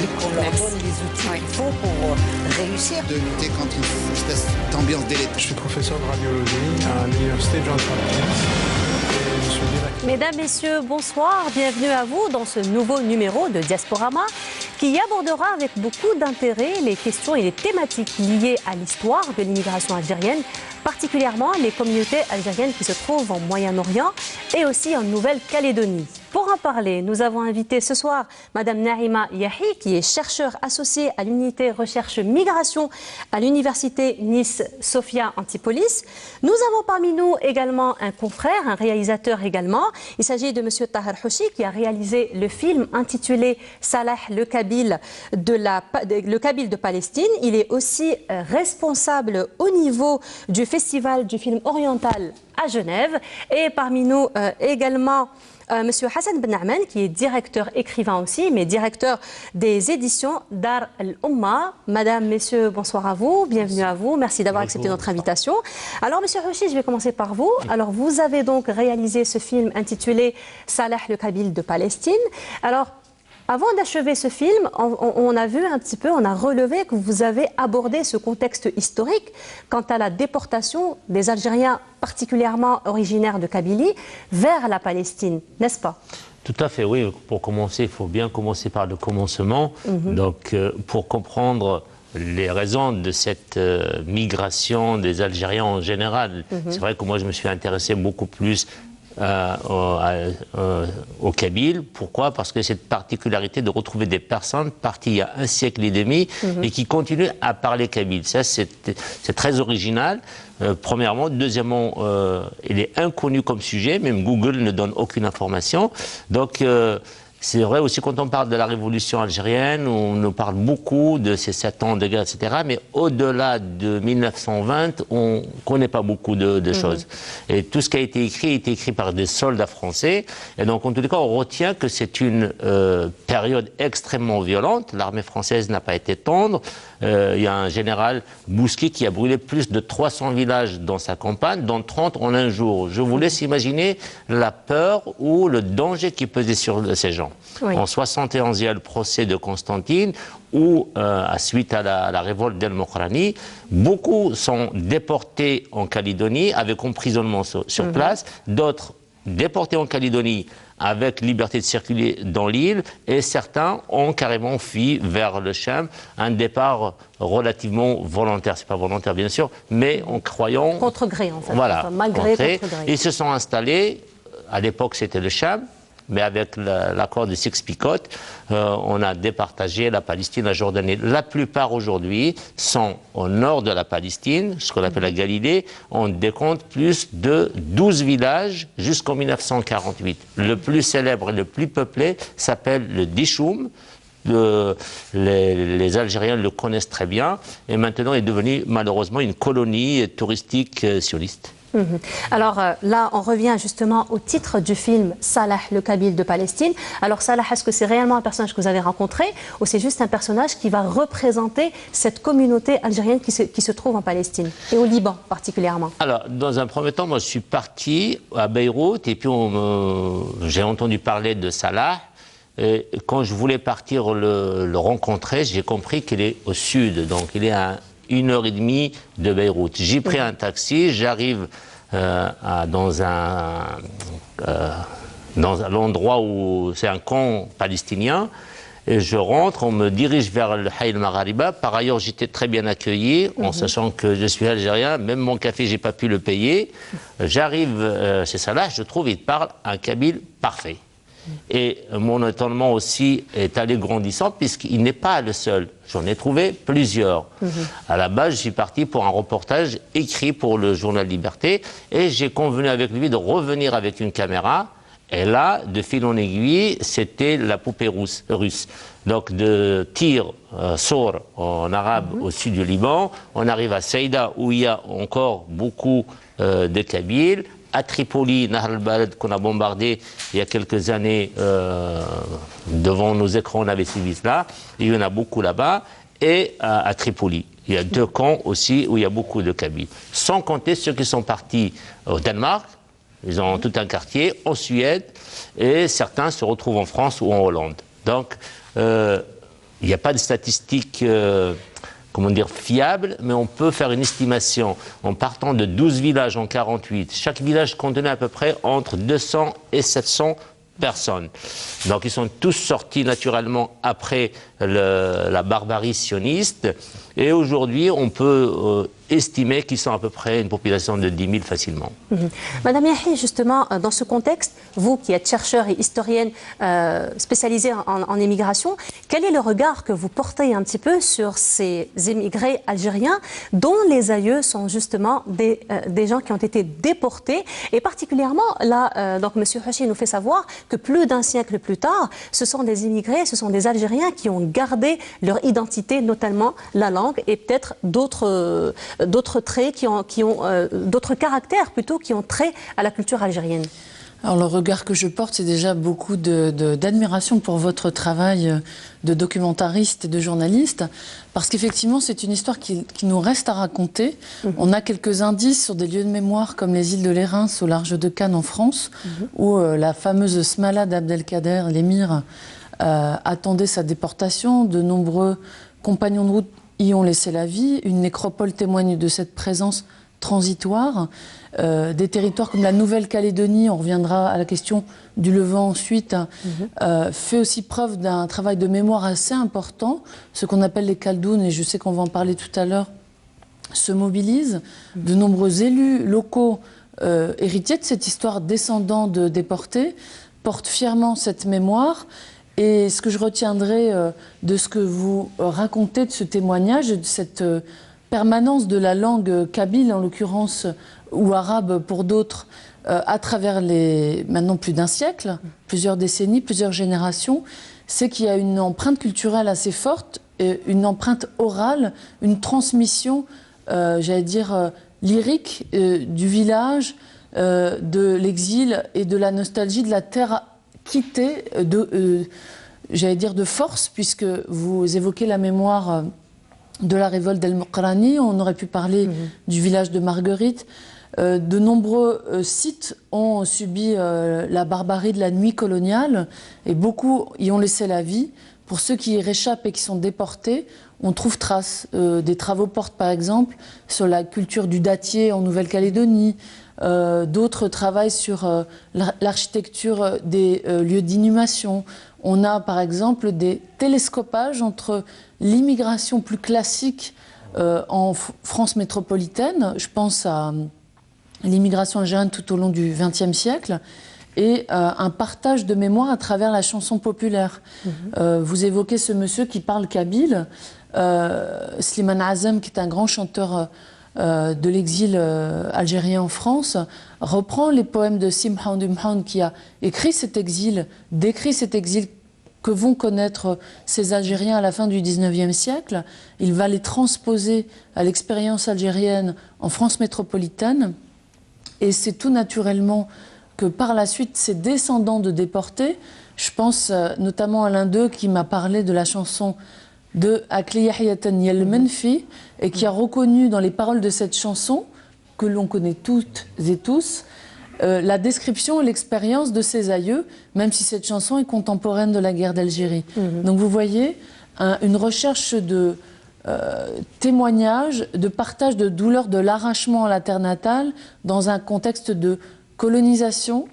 République, qu'on leur donne les outils qu'il faut pour réussir. De lutter contre une espèce d'ambiance délétère. Je suis professeur de radiologie à l'université Johns Hopkins. Mesdames, Messieurs, bonsoir. Bienvenue à vous dans ce nouveau numéro de Diasporama qui abordera avec beaucoup d'intérêt les questions et les thématiques liées à l'histoire de l'immigration algérienne, particulièrement les communautés algériennes qui se trouvent en Moyen-Orient et aussi en Nouvelle-Calédonie. Pour en parler, nous avons invité ce soir Madame Naïma Yahi, qui est chercheure associée à l'unité recherche migration à l'université Nice-Sophia Antipolis. Nous avons parmi nous également un confrère, un réalisateur également. Il s'agit de Monsieur Tahar Houchi, qui a réalisé le film intitulé Salah le Kabyle de Palestine. Il est aussi responsable au niveau du festival du film oriental à Genève. Et parmi nous également Monsieur Hassan Ben Aman, qui est directeur écrivain aussi, mais directeur des éditions Dar al-Umma. Madame, messieurs, bonsoir à vous, bienvenue à vous, merci d'avoir accepté notre invitation. Alors, Monsieur Houchi, je vais commencer par vous. Alors, vous avez donc réalisé ce film intitulé Salah le Kabyle de Palestine. Alors, avant d'achever ce film, on a vu un petit peu, on a relevé que vous avez abordé ce contexte historique quant à la déportation des Algériens particulièrement originaires de Kabylie vers la Palestine, n'est-ce pas? Tout à fait, oui. Pour commencer, il faut bien commencer par le commencement. Donc, pour comprendre les raisons de cette migration des Algériens en général, c'est vrai que moi, je me suis intéressé beaucoup plus au Kabyle. Pourquoi? Parce que cette particularité de retrouver des personnes parties il y a un siècle et demi et qui continuent à parler kabyle. Ça, c'est très original. Premièrement. Deuxièmement, il est inconnu comme sujet. Même Google ne donne aucune information. Donc, c'est vrai aussi quand on parle de la révolution algérienne, on nous parle beaucoup de ces 7 ans de guerre, etc. Mais au-delà de 1920, on ne connaît pas beaucoup de choses. Et tout ce qui a été écrit par des soldats français. Et donc, en tout cas, on retient que c'est une période extrêmement violente. L'armée française n'a pas été tendre. Il y a un général Bousky qui a brûlé plus de 300 villages dans sa campagne, dont 30 en un jour. Je vous laisse imaginer la peur ou le danger qui pesait sur ces gens. Oui. En 71, il y a le procès de Constantine, où, suite à la révolte d'El-Mokrani, beaucoup sont déportés en Calédonie avec emprisonnement sur place, d'autres déportés en Calédonie avec liberté de circuler dans l'île, et certains ont carrément fui vers le Cham, un départ relativement volontaire. C'est pas volontaire bien sûr, mais en croyant... Contre gré en fait, voilà, malgré contre gré. Ils se sont installés, à l'époque c'était le Cham, mais avec l'accord de Sykes-Picot, on a départagé la Palestine, la Jordanie. La plupart aujourd'hui sont au nord de la Palestine, ce qu'on appelle la Galilée. On décompte plus de 12 villages jusqu'en 1948. Le plus célèbre et le plus peuplé s'appelle le Dishoum. Les Algériens le connaissent très bien et maintenant est devenu malheureusement une colonie touristique sioniste. Alors là, on revient justement au titre du film Salah le Kabyle de Palestine. Alors Salah, est-ce que c'est réellement un personnage que vous avez rencontré ou c'est juste un personnage qui va représenter cette communauté algérienne qui se trouve en Palestine et au Liban particulièrement? Alors, dans un premier temps, moi je suis parti à Beyrouth et puis j'ai entendu parler de Salah. Et quand je voulais partir le rencontrer, j'ai compris qu'il est au sud, donc il est à 1h30 de Beyrouth. J'ai pris un taxi, j'arrive dans l'endroit où c'est un camp palestinien, et je rentre, on me dirige vers le Hayy al-Maghariba. Par ailleurs, j'étais très bien accueilli, en sachant que je suis algérien, même mon café, j'ai pas pu le payer. J'arrive chez Salah, je trouve il parle un kabyle parfait. Et mon étonnement aussi est allé grandissant puisqu'il n'est pas le seul. J'en ai trouvé plusieurs. À la base, je suis parti pour un reportage écrit pour le journal Liberté et j'ai convenu avec lui de revenir avec une caméra. Et là, de fil en aiguille, c'était la poupée russe. Donc de Tir, Sour en arabe au sud du Liban, on arrive à Saïda où il y a encore beaucoup de Kabyles. À Tripoli, Nahr al-Balad, qu'on a bombardé il y a quelques années devant nos écrans, on avait suivi cela. Il y en a beaucoup là-bas. Et à Tripoli, il y a 2 camps aussi où il y a beaucoup de Kabyles. Sans compter ceux qui sont partis au Danemark, ils ont tout un quartier, en Suède, et certains se retrouvent en France ou en Hollande. Donc, Il n'y a pas de statistiques comment dire, fiables, mais on peut faire une estimation en partant de 12 villages en 48. Chaque village contenait à peu près entre 200 et 700 personnes. Donc ils sont tous sortis naturellement après la barbarie sioniste. Et aujourd'hui, on peut estimer qu'ils sont à peu près une population de 10 000 facilement. Madame Yahi, justement, dans ce contexte, vous qui êtes chercheur et historienne spécialisée en immigration, quel est le regard que vous portez un petit peu sur ces émigrés algériens dont les aïeux sont justement des gens qui ont été déportés, et particulièrement là, donc M. Hachi nous fait savoir que plus d'un siècle plus tard, ce sont des immigrés, ce sont des Algériens qui ont gardé leur identité, notamment la langue, et peut-être d'autres traits d'autres caractères plutôt qui ont trait à la culture algérienne. Alors le regard que je porte, c'est déjà beaucoup d'admiration pour votre travail de documentariste et de journaliste, parce qu'effectivement c'est une histoire qui nous reste à raconter. On a quelques indices sur des lieux de mémoire comme les îles de Lérins au large de Cannes en France, où la fameuse Smala d'Abdelkader, l'émir, attendait sa déportation. De nombreux compagnons de route y ont laissé la vie. Une nécropole témoigne de cette présence transitoire. Des territoires comme la Nouvelle-Calédonie, on reviendra à la question du Levant ensuite, fait aussi preuve d'un travail de mémoire assez important. Ce qu'on appelle les Khaldounes, et je sais qu'on va en parler tout à l'heure, se mobilisent. De nombreux élus locaux, héritiers de cette histoire, descendants de déportés, portent fièrement cette mémoire. Et ce que je retiendrai de ce que vous racontez de ce témoignage, de cette permanence de la langue kabyle en l'occurrence, ou arabe pour d'autres, à travers maintenant plus d'un siècle, plusieurs décennies, plusieurs générations, c'est qu'il y a une empreinte culturelle assez forte, une empreinte orale, une transmission, j'allais dire, lyrique du village, de l'exil et de la nostalgie de la terre quittée, j'allais dire de force, puisque vous évoquez la mémoire de la révolte d'El-Mokrani, on aurait pu parler du village de Marguerite. De nombreux sites ont subi la barbarie de la nuit coloniale et beaucoup y ont laissé la vie. Pour ceux qui y réchappent et qui sont déportés, on trouve trace. Des travaux portent par exemple sur la culture du dattier en Nouvelle-Calédonie. D'autres travaillent sur l'architecture des lieux d'inhumation. On a par exemple des télescopages entre l'immigration plus classique en France métropolitaine, je pense à l'immigration algérienne tout au long du XXe siècle, et un partage de mémoire à travers la chanson populaire. Vous évoquez ce monsieur qui parle kabyle, Slimane Azem, qui est un grand chanteur de l'exil algérien en France, reprend les poèmes de Simhan Dumhan, qui a écrit cet exil, décrit cet exil que vont connaître ces Algériens à la fin du XIXe siècle. Il va les transposer à l'expérience algérienne en France métropolitaine. Et c'est tout naturellement que par la suite, ces descendants de déportés, je pense notamment à l'un d'eux qui m'a parlé de la chanson de Akli Yahyatan Yel Menfi, et qui a reconnu dans les paroles de cette chanson, que l'on connaît toutes et tous, la description et l'expérience de ses aïeux, même si cette chanson est contemporaine de la guerre d'Algérie. Donc vous voyez, une recherche de témoignage, de partage de douleur de l'arrachement à la terre natale, dans un contexte de colonisation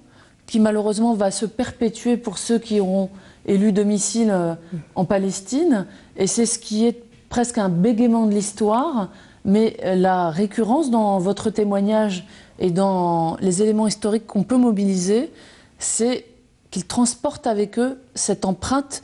qui malheureusement va se perpétuer pour ceux qui auront élu domicile en Palestine. Et c'est ce qui est presque un bégaiement de l'histoire, mais la récurrence dans votre témoignage et dans les éléments historiques qu'on peut mobiliser, c'est qu'ils transportent avec eux cette empreinte,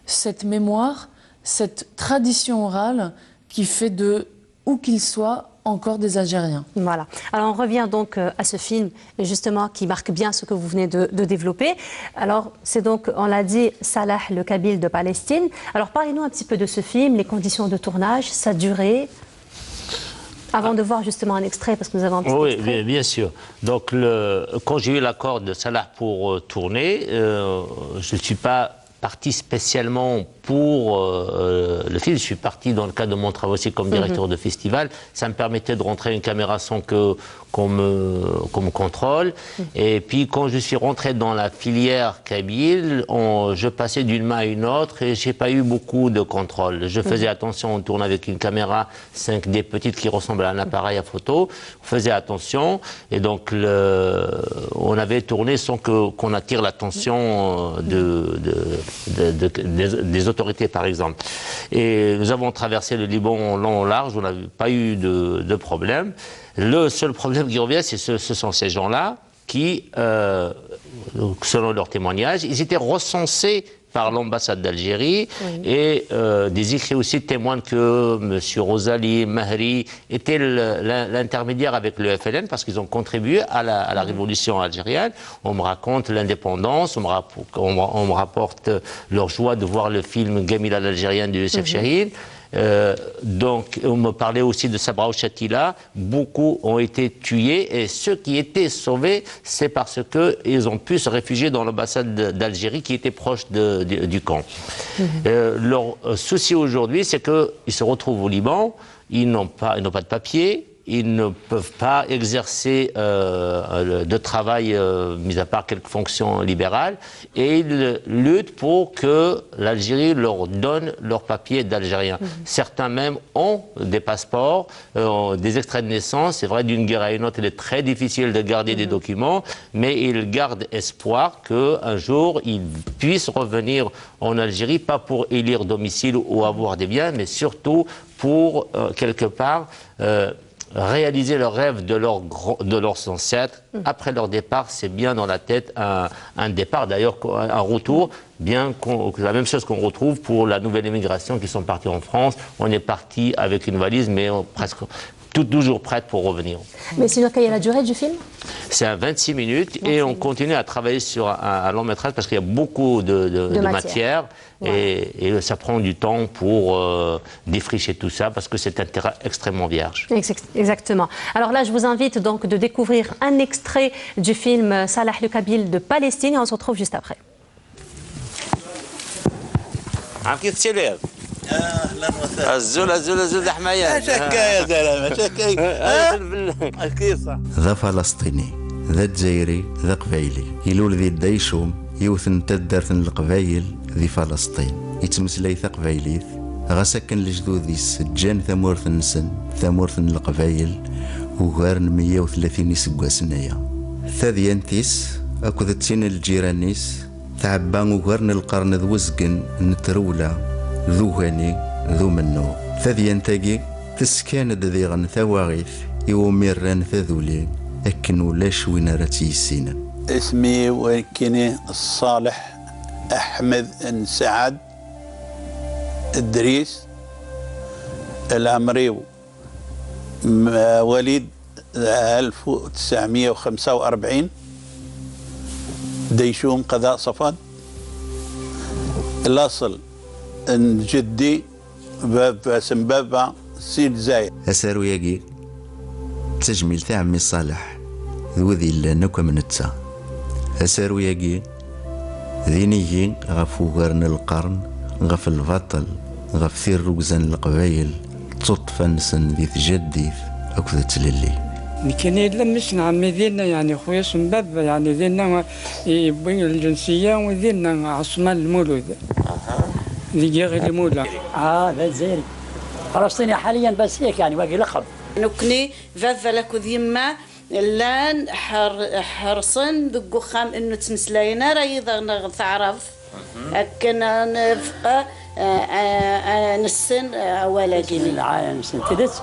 cette mémoire, cette tradition orale qui fait de, où qu'ils soient, encore des Algériens. Voilà. Alors on revient donc à ce film, justement, qui marque bien ce que vous venez de développer. Alors c'est donc, on l'a dit, Salah le Kabyle de Palestine. Alors parlez-nous un petit peu de ce film, les conditions de tournage, sa durée, avant de voir justement un extrait, parce que nous avons un petit extrait. Oui, bien sûr. Donc quand j'ai eu l'accord de Salah pour tourner, je ne suis pas parti spécialement pour le film. Je suis parti dans le cadre de mon travail aussi comme directeur de festival. Ça me permettait de rentrer une caméra sans qu'on me contrôle. Et puis quand je suis rentré dans la filière kabyle, je passais d'une main à une autre et j'ai pas eu beaucoup de contrôle. Je faisais attention, on tourne avec une caméra 5D petite qui ressemble à un appareil à photo. On faisait attention et donc on avait tourné sans qu'on attire l'attention des autorités par exemple. Et nous avons traversé le Liban en long en large, on n'avait pas eu de problème. Le seul problème qui revient, ce sont ces gens-là qui, selon leurs témoignages, ils étaient recensés par l'ambassade d'Algérie et des écrits aussi témoignent que M. Rosali Mahri était l'intermédiaire avec le FLN parce qu'ils ont contribué à la révolution algérienne. On me raconte l'indépendance, on me rapporte leur joie de voir le film Gamila l'Algérien de Youssef Chahine. Donc, on me parlait aussi de Sabra Chatila. Beaucoup ont été tués et ceux qui étaient sauvés, c'est parce qu'ils ont pu se réfugier dans l'ambassade d'Algérie qui était proche du camp. Leur souci aujourd'hui, c'est qu'ils se retrouvent au Liban, ils n'ont pas de papier. Ils ne peuvent pas exercer de travail, mis à part quelques fonctions libérales, et ils luttent pour que l'Algérie leur donne leurs papiers d'Algériens. Certains même ont des passeports, des extraits de naissance. C'est vrai, d'une guerre à une autre, il est très difficile de garder des documents, mais ils gardent espoir qu'un jour, ils puissent revenir en Algérie, pas pour élire domicile ou avoir des biens, mais surtout pour, quelque part, réaliser le rêve de leurs ancêtres. Après leur départ, c'est bien dans la tête un départ, d'ailleurs un retour, bien la même chose qu'on retrouve pour la nouvelle immigration qui sont partis en France. On est parti avec une valise, mais presque toujours prête pour revenir. Mais sinon, quelle est la durée du film? C'est à 26 minutes et on continue à travailler sur un long métrage parce qu'il y a beaucoup de matière. Et ça prend du temps pour défricher tout ça parce que c'est un terrain extrêmement vierge. Exactement. Alors là, je vous invite donc de découvrir un extrait du film Salah le Kabyle de Palestine et on se retrouve juste après. اهلا وسهلا الزول حماية شكا يا زلمه شكا كيف صح ذا فلسطيني ذا جزائري ذا قبايلي يلول ذي الدايشوم يوثن تدارثن القبايل ذي فلسطين يتمسلي ثا قبايليث غسكن لجدودي سجان ثمورث النسن ثمورث القبايل وغارن 130 يسقوا سنايا ثاديانتيس اكو ذاتين الجيرانيس تعبان وغارن القرن ذو وزقن نترولا ذو هاني ذو منو ثذيان تاقي تسكان ذي غن ثواغيث يوميران ثذولي أكن ولاش وين راتي السينا. اسمي وكني الصالح أحمد سعد الدريس العمري وليد 1945 ديشوم قضاء صفد الأصل ان جدي باب سمبابا سيد زايد اسارو ياقي تجميل تاع عمي صالح ذوذي لنا من التا اسارو ياقي ذينيين غفو غرن القرن غف البطل غف ثير رقزان القبايل تطفنسن ذي تجديث اكو تللي كان يلمسنا عمي ذينا يعني خويا سمبابا يعني ذينا يبين الجنسيه وذينا عثمان المولود ذي غير مولا ذا الجزائري فلسطيني حاليا بس هيك يعني باقي لقب نكني فافا لكو ذيما لان حرصن دقو خام انه تمسلاينا راهي تعرف كنا نفقى نسن ولا جيني العالم سنتدت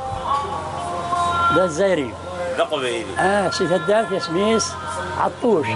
ذا الجزائري ذا قبيلي سي هداف ياسميس عطوش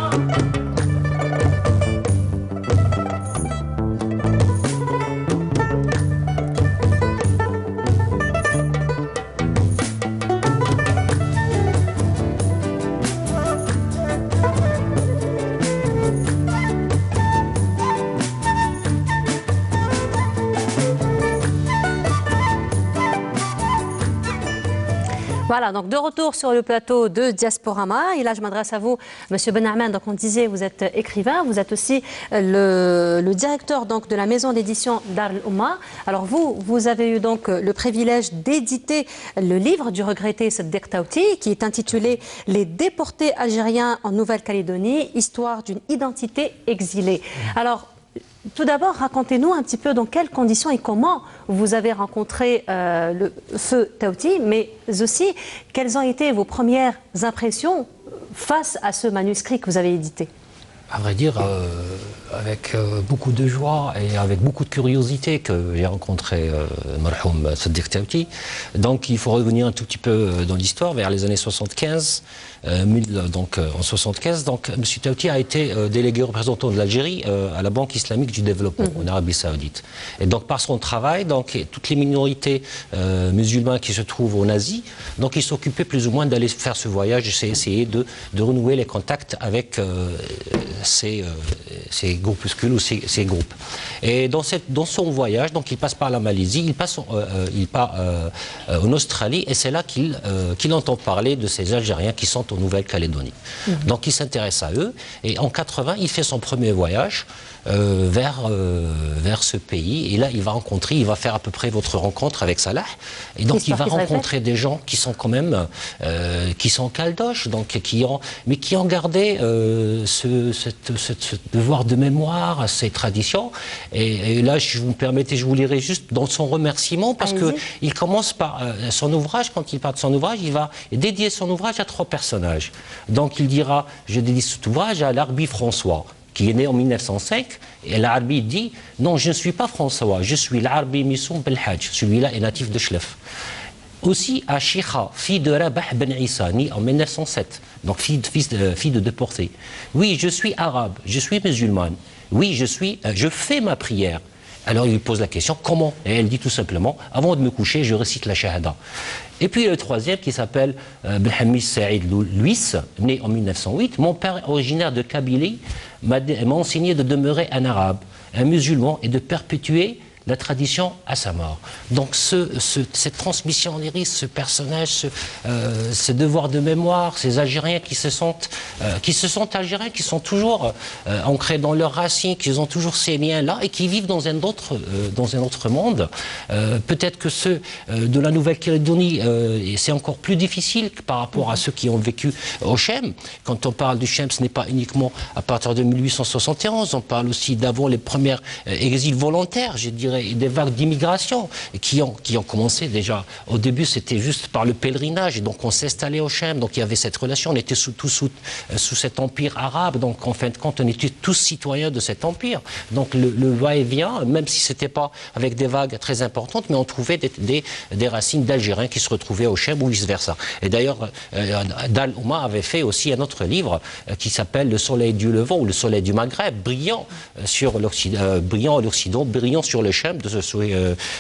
Voilà, donc de retour sur le plateau de Diasporama. Et là, je m'adresse à vous, Monsieur Benhamen. Donc, on disait, vous êtes écrivain, vous êtes aussi le directeur donc, de la maison d'édition Dar al-Oumma. Alors, vous avez eu donc le privilège d'éditer le livre du regretté Seddiq Taouti, qui est intitulé Les déportés algériens en Nouvelle-Calédonie, histoire d'une identité exilée. Alors, tout d'abord, racontez-nous un petit peu dans quelles conditions et comment vous avez rencontré le feu Taouti, mais aussi quelles ont été vos premières impressions face à ce manuscrit que vous avez édité. À vrai dire, avec beaucoup de joie et avec beaucoup de curiosité que j'ai rencontré Marhoum Seddiq Taouti. Donc il faut revenir un tout petit peu dans l'histoire, vers les années 75. Donc en 75, donc M. Taouti a été délégué représentant de l'Algérie à la Banque islamique du développement en Arabie Saoudite. Et donc par son travail, donc toutes les minorités musulmanes qui se trouvent en Asie, donc il s'occupait plus ou moins d'aller faire ce voyage, essayer de renouer les contacts avec ces groupuscules ou ces groupes. Et dans son voyage, donc il passe par la Malaisie, il part en Australie, et c'est là qu'il entend parler de ces Algériens qui sont en Nouvelle-Calédonie. Donc il s'intéresse à eux, et en 80, il fait son premier voyage vers ce pays, et là il va faire à peu près votre rencontre avec Salah, et donc il va rencontrer des gens qui sont quand même qui sont caldoches, donc qui ont gardé ce devoir de mémoire, ces traditions, et là si vous me permettez, je vous lirai juste dans son remerciement, parce que il commence par son ouvrage. Quand il parle de son ouvrage, il va dédier son ouvrage à 3 personnages. Donc il dira, je dédie cet ouvrage à l'Arbi François, qui est né en 1905, et l'Arbi dit, non, je ne suis pas François, je suis l'Arbi Missoum Belhadj, celui-là est natif de Chlef. Aussi à Chikha, fille de Rabah Ben Issa, née en 1907, donc fille de déportés. Oui, je suis arabe, je suis musulmane, oui, je fais ma prière. Alors il lui pose la question, comment? Et elle dit tout simplement, avant de me coucher, je récite la shahada. Et puis le troisième qui s'appelle Belhamis Saïd Louis, né en 1908, mon père originaire de Kabylie m'a enseigné de demeurer un arabe, un musulman et de perpétuer la tradition à sa mort. Donc cette transmission lyrique, ce personnage, ce devoir de mémoire, ces Algériens qui se sentent Algériens, qui sont toujours ancrés dans leurs racines, qui ont toujours ces liens-là et qui vivent dans un autre monde. Peut-être que ceux de la Nouvelle-Calédonie, c'est encore plus difficile que par rapport à ceux qui ont vécu au Chem. Quand on parle du Chem, ce n'est pas uniquement à partir de 1871, on parle aussi d'avant les premiers exils volontaires, je dirais, et des vagues d'immigration qui ont commencé déjà. Au début, c'était juste par le pèlerinage, et donc on s'installait au Chem, donc il y avait cette relation, on était sous cet empire arabe, donc en fin de compte, on était tous citoyens de cet empire. Donc le va-et-vient, même si c'était pas avec des vagues très importantes, mais on trouvait des racines d'Algériens qui se retrouvaient au Chem ou vice-versa. Et d'ailleurs, Dar al-Oumma avait fait aussi un autre livre qui s'appelle Le Soleil du Levant ou Le Soleil du Maghreb, brillant sur l'Occident, brillant sur le Chem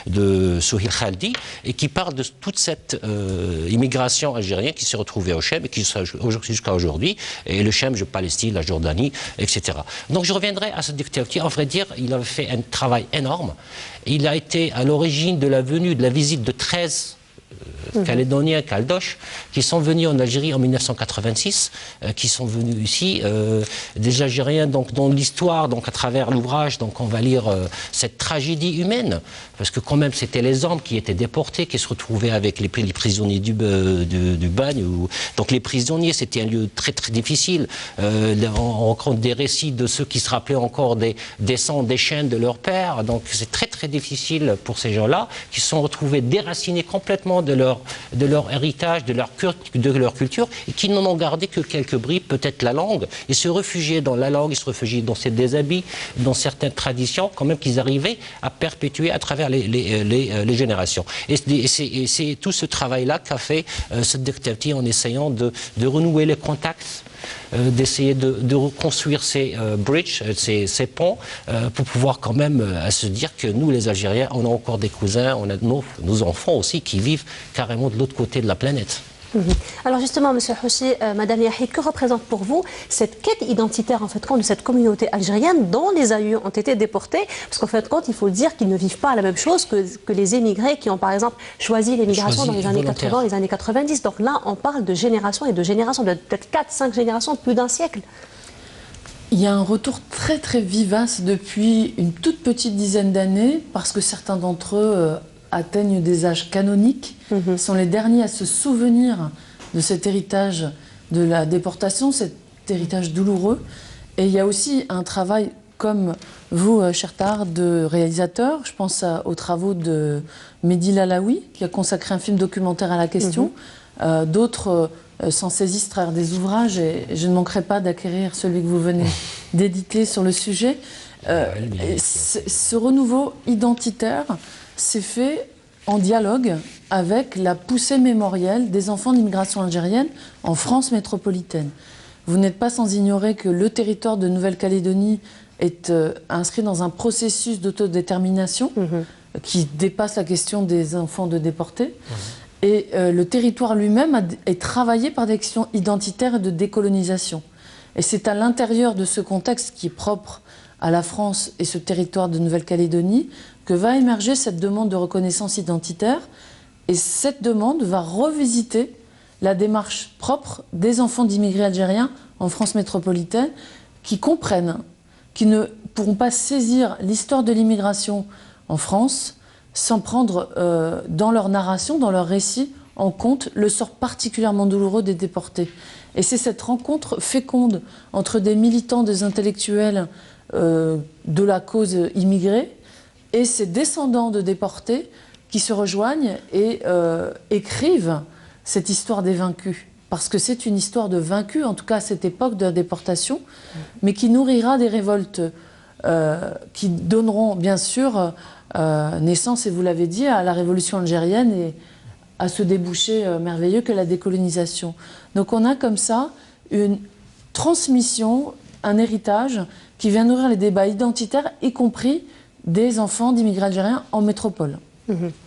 de Souhil Khaldi, et qui parle de toute cette immigration algérienne qui s'est retrouvée au Chem et qui jusqu'à aujourd'hui, et le Chem, Palestine, la Jordanie, etc. Donc je reviendrai à Seddiq Taouti. En vrai dire, il avait fait un travail énorme. Il a été à l'origine de la visite de 13 Calédoniens, Caldoches, qui sont venus en Algérie en 1986, qui sont venus ici, des Algériens, donc dans l'histoire, donc à travers l'ouvrage, donc on va lire cette tragédie humaine, parce que quand même c'était les hommes qui étaient déportés, qui se retrouvaient avec les prisonniers du bagne. Donc les prisonniers, c'était un lieu très très difficile. On rencontre des récits de ceux qui se rappelaient encore des sangs, des chaînes de leur père, donc c'est très très difficile pour ces gens-là, qui se sont retrouvés déracinés complètement de leur héritage, de leur culture, et qui n'en ont gardé que quelques bribes, peut-être la langue, et se réfugier dans la langue, ils se réfugier dans ces déshabits, dans certaines traditions, quand même qu'ils arrivaient à perpétuer à travers les générations. Et c'est tout ce travail-là qu'a fait Seddiq Taouti en essayant de renouer les contacts, d'essayer de reconstruire ces bridges, ces ponts, pour pouvoir quand même se dire que nous, les Algériens, on a encore des cousins, on a nos enfants aussi qui vivent carrément de l'autre côté de la planète. Alors justement, Monsieur Houssi, Madame Yahi, que représente pour vous cette quête identitaire en fait de cette communauté algérienne dont les aïeux ont été déportés? Parce qu'en fait de compte, il faut le dire qu'ils ne vivent pas la même chose que les émigrés qui ont par exemple choisi l'émigration dans les années 80, les années 90. Donc là, on parle de génération et de génération, de peut-être 4-5 générations, plus d'un siècle. Il y a un retour très très vivace depuis une toute petite dizaine d'années, parce que certains d'entre eux atteignent des âges canoniques, sont les derniers à se souvenir de cet héritage de la déportation, cet héritage douloureux. Et il y a aussi un travail, comme vous, cher Tahar, de réalisateur. Je pense aux travaux de Mehdi Lalaoui, qui a consacré un film documentaire à la question. D'autres s'en saisissent, travers des ouvrages, et je ne manquerai pas d'acquérir celui que vous venez d'éditer sur le sujet. Ce renouveau identitaire s'est fait en dialogue avec la poussée mémorielle des enfants d'immigration algérienne en France métropolitaine. Vous n'êtes pas sans ignorer que le territoire de Nouvelle-Calédonie est inscrit dans un processus d'autodétermination qui dépasse la question des enfants de déportés. Et le territoire lui-même est travaillé par des actions identitaires et de décolonisation. Et c'est à l'intérieur de ce contexte qui est propre à la France et ce territoire de Nouvelle-Calédonie que va émerger cette demande de reconnaissance identitaire. Et cette demande va revisiter la démarche propre des enfants d'immigrés algériens en France métropolitaine qui comprennent, qui ne pourront pas saisir l'histoire de l'immigration en France sans prendre dans leur narration, dans leur récit, en compte le sort particulièrement douloureux des déportés. Et c'est cette rencontre féconde entre des militants, des intellectuels de la cause immigrée et ces descendants de déportés qui se rejoignent et écrivent cette histoire des vaincus. Parce que c'est une histoire de vaincus, en tout cas à cette époque de la déportation, mais qui nourrira des révoltes qui donneront bien sûr naissance, et vous l'avez dit, à la révolution algérienne et à ce débouché merveilleux que la décolonisation. Donc on a comme ça une transmission, un héritage qui vient nourrir les débats identitaires, y compris des enfants d'immigrés algériens en métropole.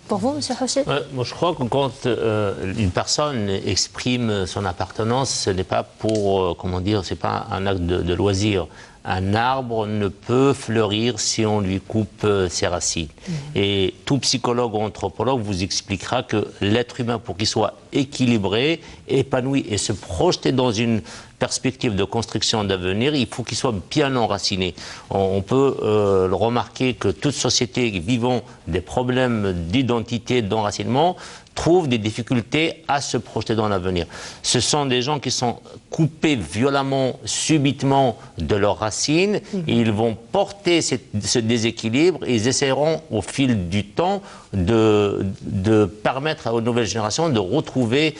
Pour vous, M. Houssi? Moi, je crois que quand une personne exprime son appartenance, ce n'est pas pour, comment dire, c'est pas un acte de loisir. Un arbre ne peut fleurir si on lui coupe ses racines. Et tout psychologue ou anthropologue vous expliquera que l'être humain, pour qu'il soit équilibré, épanoui et se projeter dans une perspective de construction d'avenir, il faut qu'il soit bien enraciné. On peut le remarquer que toute société vivant des problèmes d'identité, d'enracinement, trouvent des difficultés à se projeter dans l'avenir. Ce sont des gens qui sont coupés violemment, subitement de leurs racines. Et ils vont porter ce déséquilibre et ils essaieront au fil du temps de permettre aux nouvelles générations de retrouver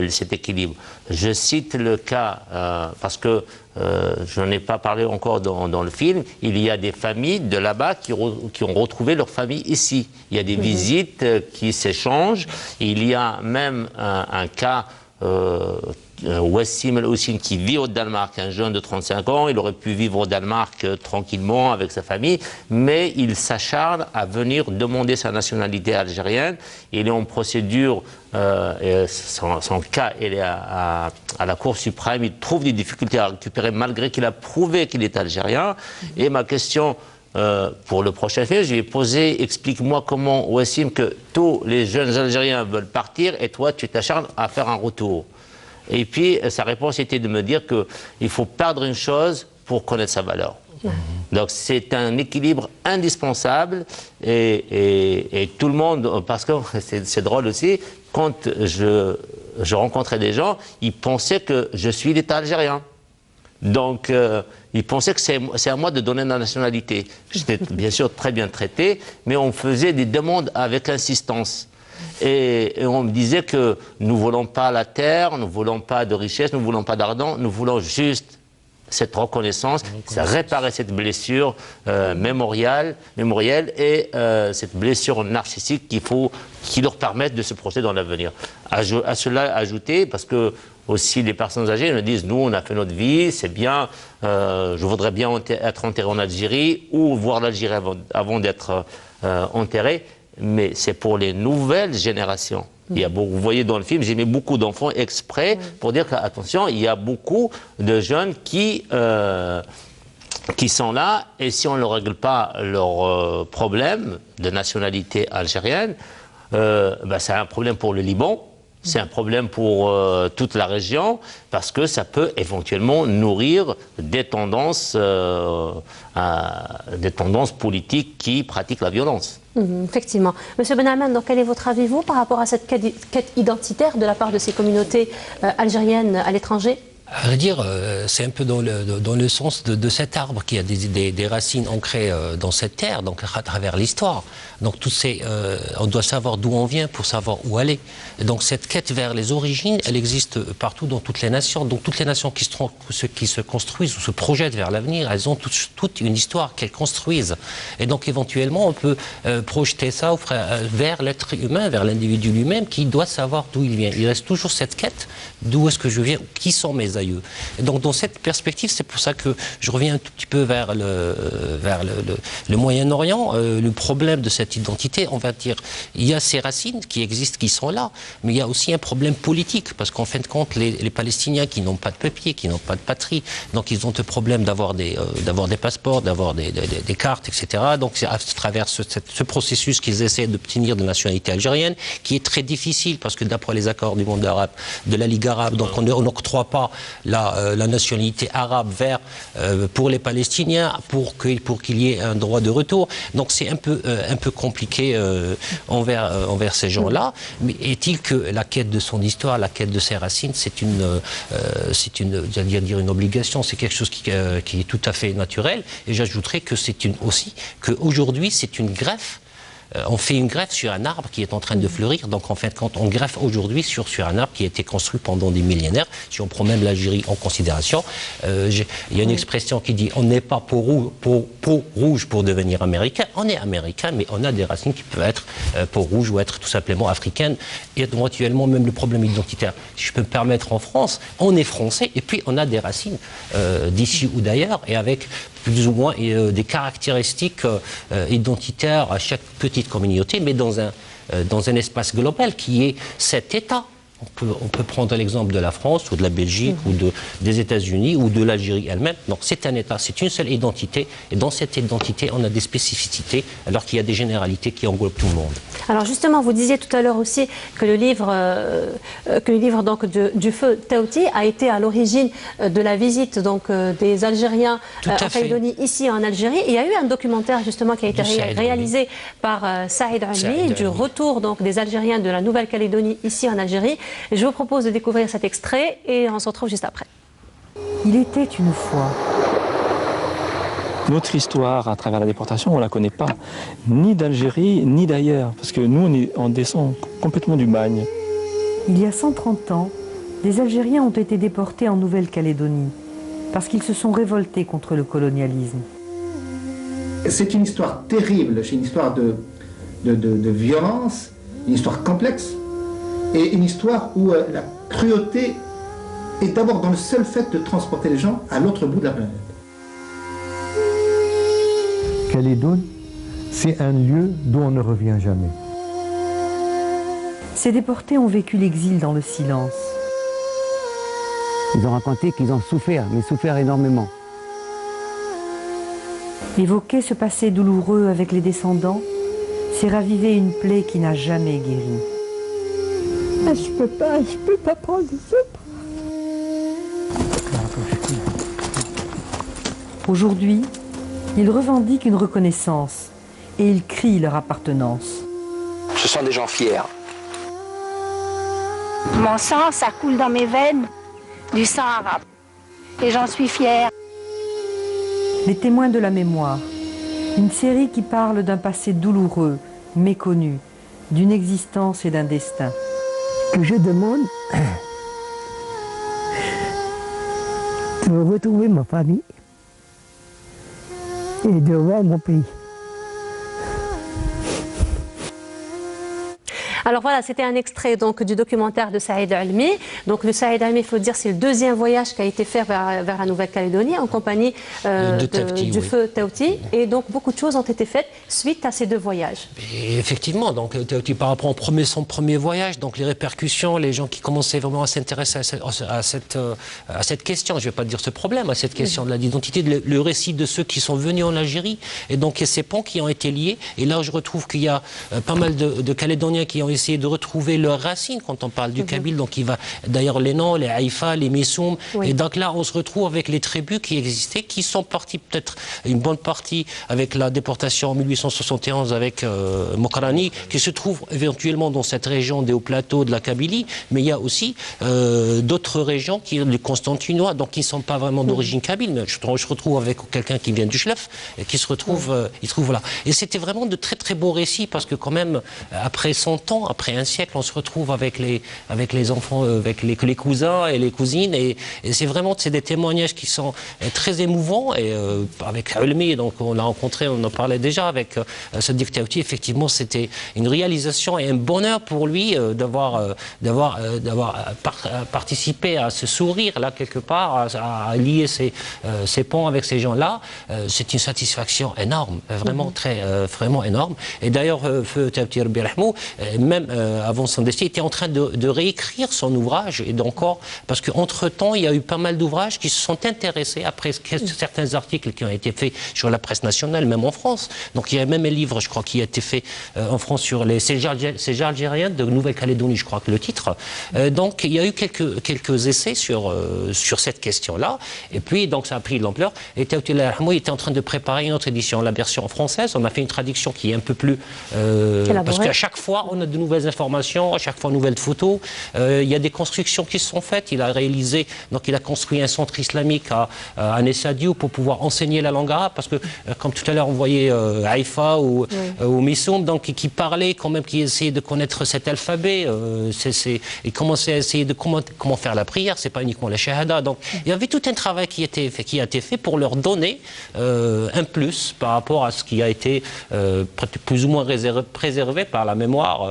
cet équilibre. Je cite le cas, parce que je n'en ai pas parlé encore dans le film, il y a des familles de là-bas qui ont retrouvé leur famille ici. Il y a des visites qui s'échangent. Il y a même un cas, Wassim El-Houssine, qui vit au Danemark, un jeune de 35 ans. Il aurait pu vivre au Danemark tranquillement avec sa famille, mais il s'acharne à venir demander sa nationalité algérienne. Il est en procédure, son cas il est à la Cour suprême. Il trouve des difficultés à récupérer malgré qu'il a prouvé qu'il est algérien. Et ma question pour le prochain film, je vais poser, explique-moi comment, Wassim, que tous les jeunes Algériens veulent partir et toi tu t'acharnes à faire un retour. Et puis sa réponse était de me dire qu'il faut perdre une chose pour connaître sa valeur. Donc c'est un équilibre indispensable et tout le monde, parce que c'est drôle aussi, quand je rencontrais des gens, ils pensaient que je suis l'État algérien. Donc ils pensaient que c'est à moi de donner la nationalité. J'étais bien sûr très bien traité, mais on faisait des demandes avec insistance. Et on me disait que nous ne voulons pas la terre, nous ne voulons pas de richesse, nous ne voulons pas d'argent, nous voulons juste cette reconnaissance, réparer cette blessure mémorielle et cette blessure narcissique qui leur permette de se projeter dans l'avenir. À cela ajouter, parce que aussi les personnes âgées me disent, nous on a fait notre vie, c'est bien, je voudrais bien être enterré en Algérie ou voir l'Algérie avant d'être enterré. mais c'est pour les nouvelles générations. Vous voyez dans le film, j'ai mis beaucoup d'enfants exprès pour dire qu'attention, il y a beaucoup de jeunes qui sont là, et si on ne règle pas leurs problèmes de nationalité algérienne, c'est un problème pour le Liban, c'est un problème pour toute la région, parce que ça peut éventuellement nourrir des tendances politiques qui pratiquent la violence. Effectivement. Monsieur Benhaman, donc quel est votre avis, vous, par rapport à cette quête identitaire de la part de ces communautés algériennes à l'étranger ? À vrai dire, c'est un peu dans le sens de cet arbre qui a des racines ancrées dans cette terre, donc à travers l'histoire. Donc on doit savoir d'où on vient pour savoir où aller. Et donc cette quête vers les origines, elle existe partout dans toutes les nations. Donc toutes les nations qui se construisent ou se projettent vers l'avenir, elles ont toute une histoire qu'elles construisent. Et donc éventuellement, on peut projeter ça vers l'être humain, vers l'individu lui-même, qui doit savoir d'où il vient. Il reste toujours cette quête, d'où est-ce que je viens, qui sont mes aïeux. Et donc dans cette perspective, c'est pour ça que je reviens un tout petit peu vers le Moyen-Orient. Le problème de cette identité, on va dire, il y a ces racines qui existent, qui sont là, mais il y a aussi un problème politique, parce qu'en fin de compte, les Palestiniens qui n'ont pas de papier, qui n'ont pas de patrie, donc ils ont le problème d'avoir des passeports, d'avoir des cartes, etc. Donc c'est à travers ce processus qu'ils essaient d'obtenir de nationalité algérienne, qui est très difficile, parce que d'après les accords du monde arabe, de la Ligue arabe, donc on n'octroie pas la nationalité arabe pour les Palestiniens, pour qu'il y ait un droit de retour. Donc c'est un peu compliqué envers ces gens-là. Mais est-il que la quête de son histoire, la quête de ses racines, c'est une obligation, c'est quelque chose qui est tout à fait naturel. Et j'ajouterais que qu'aujourd'hui c'est une greffe. On fait une greffe sur un arbre qui est en train de fleurir. Donc en fait, quand on greffe aujourd'hui sur un arbre qui a été construit pendant des millénaires, si on prend même l'Algérie en considération, il y a une expression qui dit on n'est pas peau rouge pour devenir américain. On est américain, mais on a des racines qui peuvent être peau rouge ou être tout simplement africaines. Et éventuellement même le problème identitaire. Si je peux me permettre, en France, on est français et puis on a des racines d'ici ou d'ailleurs, et avec plus ou moins des caractéristiques identitaires à chaque petite communauté, mais dans un espace global qui est cet État. On peut prendre l'exemple de la France ou de la Belgique ou des États-Unis ou de l'Algérie elle-même. Donc c'est un État, c'est une seule identité, et dans cette identité on a des spécificités alors qu'il y a des généralités qui englobent tout le monde. Alors justement, vous disiez tout à l'heure aussi que le livre donc du feu Taouti a été à l'origine de la visite donc des Algériens en Calédonie, ici en Algérie. Il y a eu un documentaire justement qui a été réalisé par Saïd Almi du retour donc des Algériens de la Nouvelle-Calédonie ici en Algérie. Je vous propose de découvrir cet extrait et on se retrouve juste après. Il était une fois. Notre histoire à travers la déportation, on ne la connaît pas, ni d'Algérie, ni d'ailleurs, parce que nous, on descend complètement du bagne. Il y a 130 ans, des Algériens ont été déportés en Nouvelle-Calédonie, parce qu'ils se sont révoltés contre le colonialisme. C'est une histoire terrible, c'est une histoire de violence, une histoire complexe, et une histoire où la cruauté est d'abord dans le seul fait de transporter les gens à l'autre bout de la planète. Calédonie, c'est un lieu d'où on ne revient jamais. Ces déportés ont vécu l'exil dans le silence. Ils ont raconté qu'ils ont souffert, mais souffert énormément. Évoquer ce passé douloureux avec les descendants, c'est raviver une plaie qui n'a jamais guéri. Je peux pas prendre de soupe. Aujourd'hui, ils revendiquent une reconnaissance et ils crient leur appartenance. Ce sont des gens fiers. Mon sang, ça coule dans mes veines, du sang arabe. Et j'en suis fière. Les témoins de la mémoire, une série qui parle d'un passé douloureux, méconnu, d'une existence et d'un destin. Que je demande de retrouver ma famille et de voir mon pays. Alors voilà, c'était un extrait donc, du documentaire de Saïd Almi. Donc le Saïd Almi, il faut dire, c'est le deuxième voyage qui a été fait vers la Nouvelle-Calédonie en compagnie du feu Taouti. Et donc beaucoup de choses ont été faites suite à ces deux voyages. Et effectivement, donc Taouti par rapport son premier voyage, donc les répercussions, les gens qui commençaient vraiment à s'intéresser à cette question, je ne vais pas dire ce problème, à cette question de l'identité, le récit de ceux qui sont venus en Algérie, et donc ces ponts qui ont été liés. Et là, je retrouve qu'il y a pas mal de Calédoniens qui ont essayé de retrouver leurs racines quand on parle du Kabyle. Donc il va d'ailleurs les noms, les Haïfa, les Missoum. Et donc là, on se retrouve avec les tribus qui existaient, qui sont partis peut-être une bonne partie avec la déportation en 1871 avec Mokrani, qui se trouve éventuellement dans cette région des hauts plateaux de la Kabylie. Mais il y a aussi d'autres régions qui sont du Constantinois, donc qui ne sont pas vraiment d'origine kabyle. Mais je retrouve avec quelqu'un qui vient du Chlef et qui se retrouve, il trouve là. Et c'était vraiment de très très beaux récits parce que quand même, après 100 ans, après un siècle, on se retrouve avec les enfants, avec les cousins et les cousines. Et c'est des témoignages qui sont très émouvants. Et avec Ulmi, donc on l'a rencontré, on en parlait déjà avec Sadiq Taouti. Effectivement, c'était une réalisation et un bonheur pour lui d'avoir participé à ce sourire là quelque part, à lier ces ponts avec ces gens-là. C'est une satisfaction énorme, vraiment vraiment énorme. Et d'ailleurs, Feu Taouti Rabbi Rahmou, même avant son décès, était en train de réécrire son ouvrage. Et encore, parce qu'entre-temps, il y a eu pas mal d'ouvrages qui se sont intéressés après certains articles qui ont été faits sur la presse nationale, même en France. Donc il y a même un livre, je crois, qui a été fait en France sur les Céges algériens de Nouvelle-Calédonie, je crois que le titre. Donc il y a eu quelques essais sur cette question-là. Et puis, donc ça a pris de l'ampleur. Et Taouti Rabbi Rahmou était en train de préparer une autre édition, la version française. On a fait une traduction qui est un peu plus... parce qu'à chaque fois, on a de nouvelles informations, à chaque fois, de nouvelles photos. Il y a des constructions qui se sont faites. Il a réalisé, donc il a construit un centre islamique à Nessadiou pour pouvoir enseigner la langue arabe. Parce que, comme tout à l'heure, on voyait Haïfa ou Missoum, donc qui parlait quand même, qui essayait de connaître cet alphabet. Il commençait à essayer de comment faire la prière. C'est pas uniquement la shahada. Donc, il y avait tout un travail qui a été fait pour leur donner un plus par rapport à ce qui a été plus ou moins préservé par la mémoire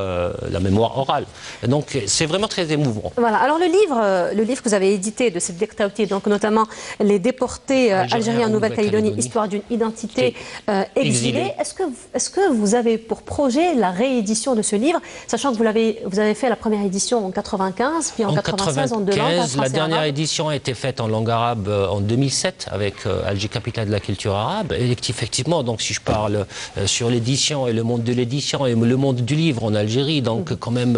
orale. Donc c'est vraiment très émouvant. Voilà. Alors le livre que vous avez édité de Sadiq Taouti, donc notamment les déportés algériens en Nouvelle-Calédonie, histoire d'une identité exilée. Est-ce que vous avez pour projet la réédition de ce livre, sachant que vous avez fait la première édition en 95, puis en 96 en deux langues, en français la dernière arabe. édition a été faite en langue arabe en 2007 avec Alger, capitale de la culture arabe. Et effectivement, donc si je parle sur l'édition et le monde de l'édition et le monde du livre en Algérie, donc quand même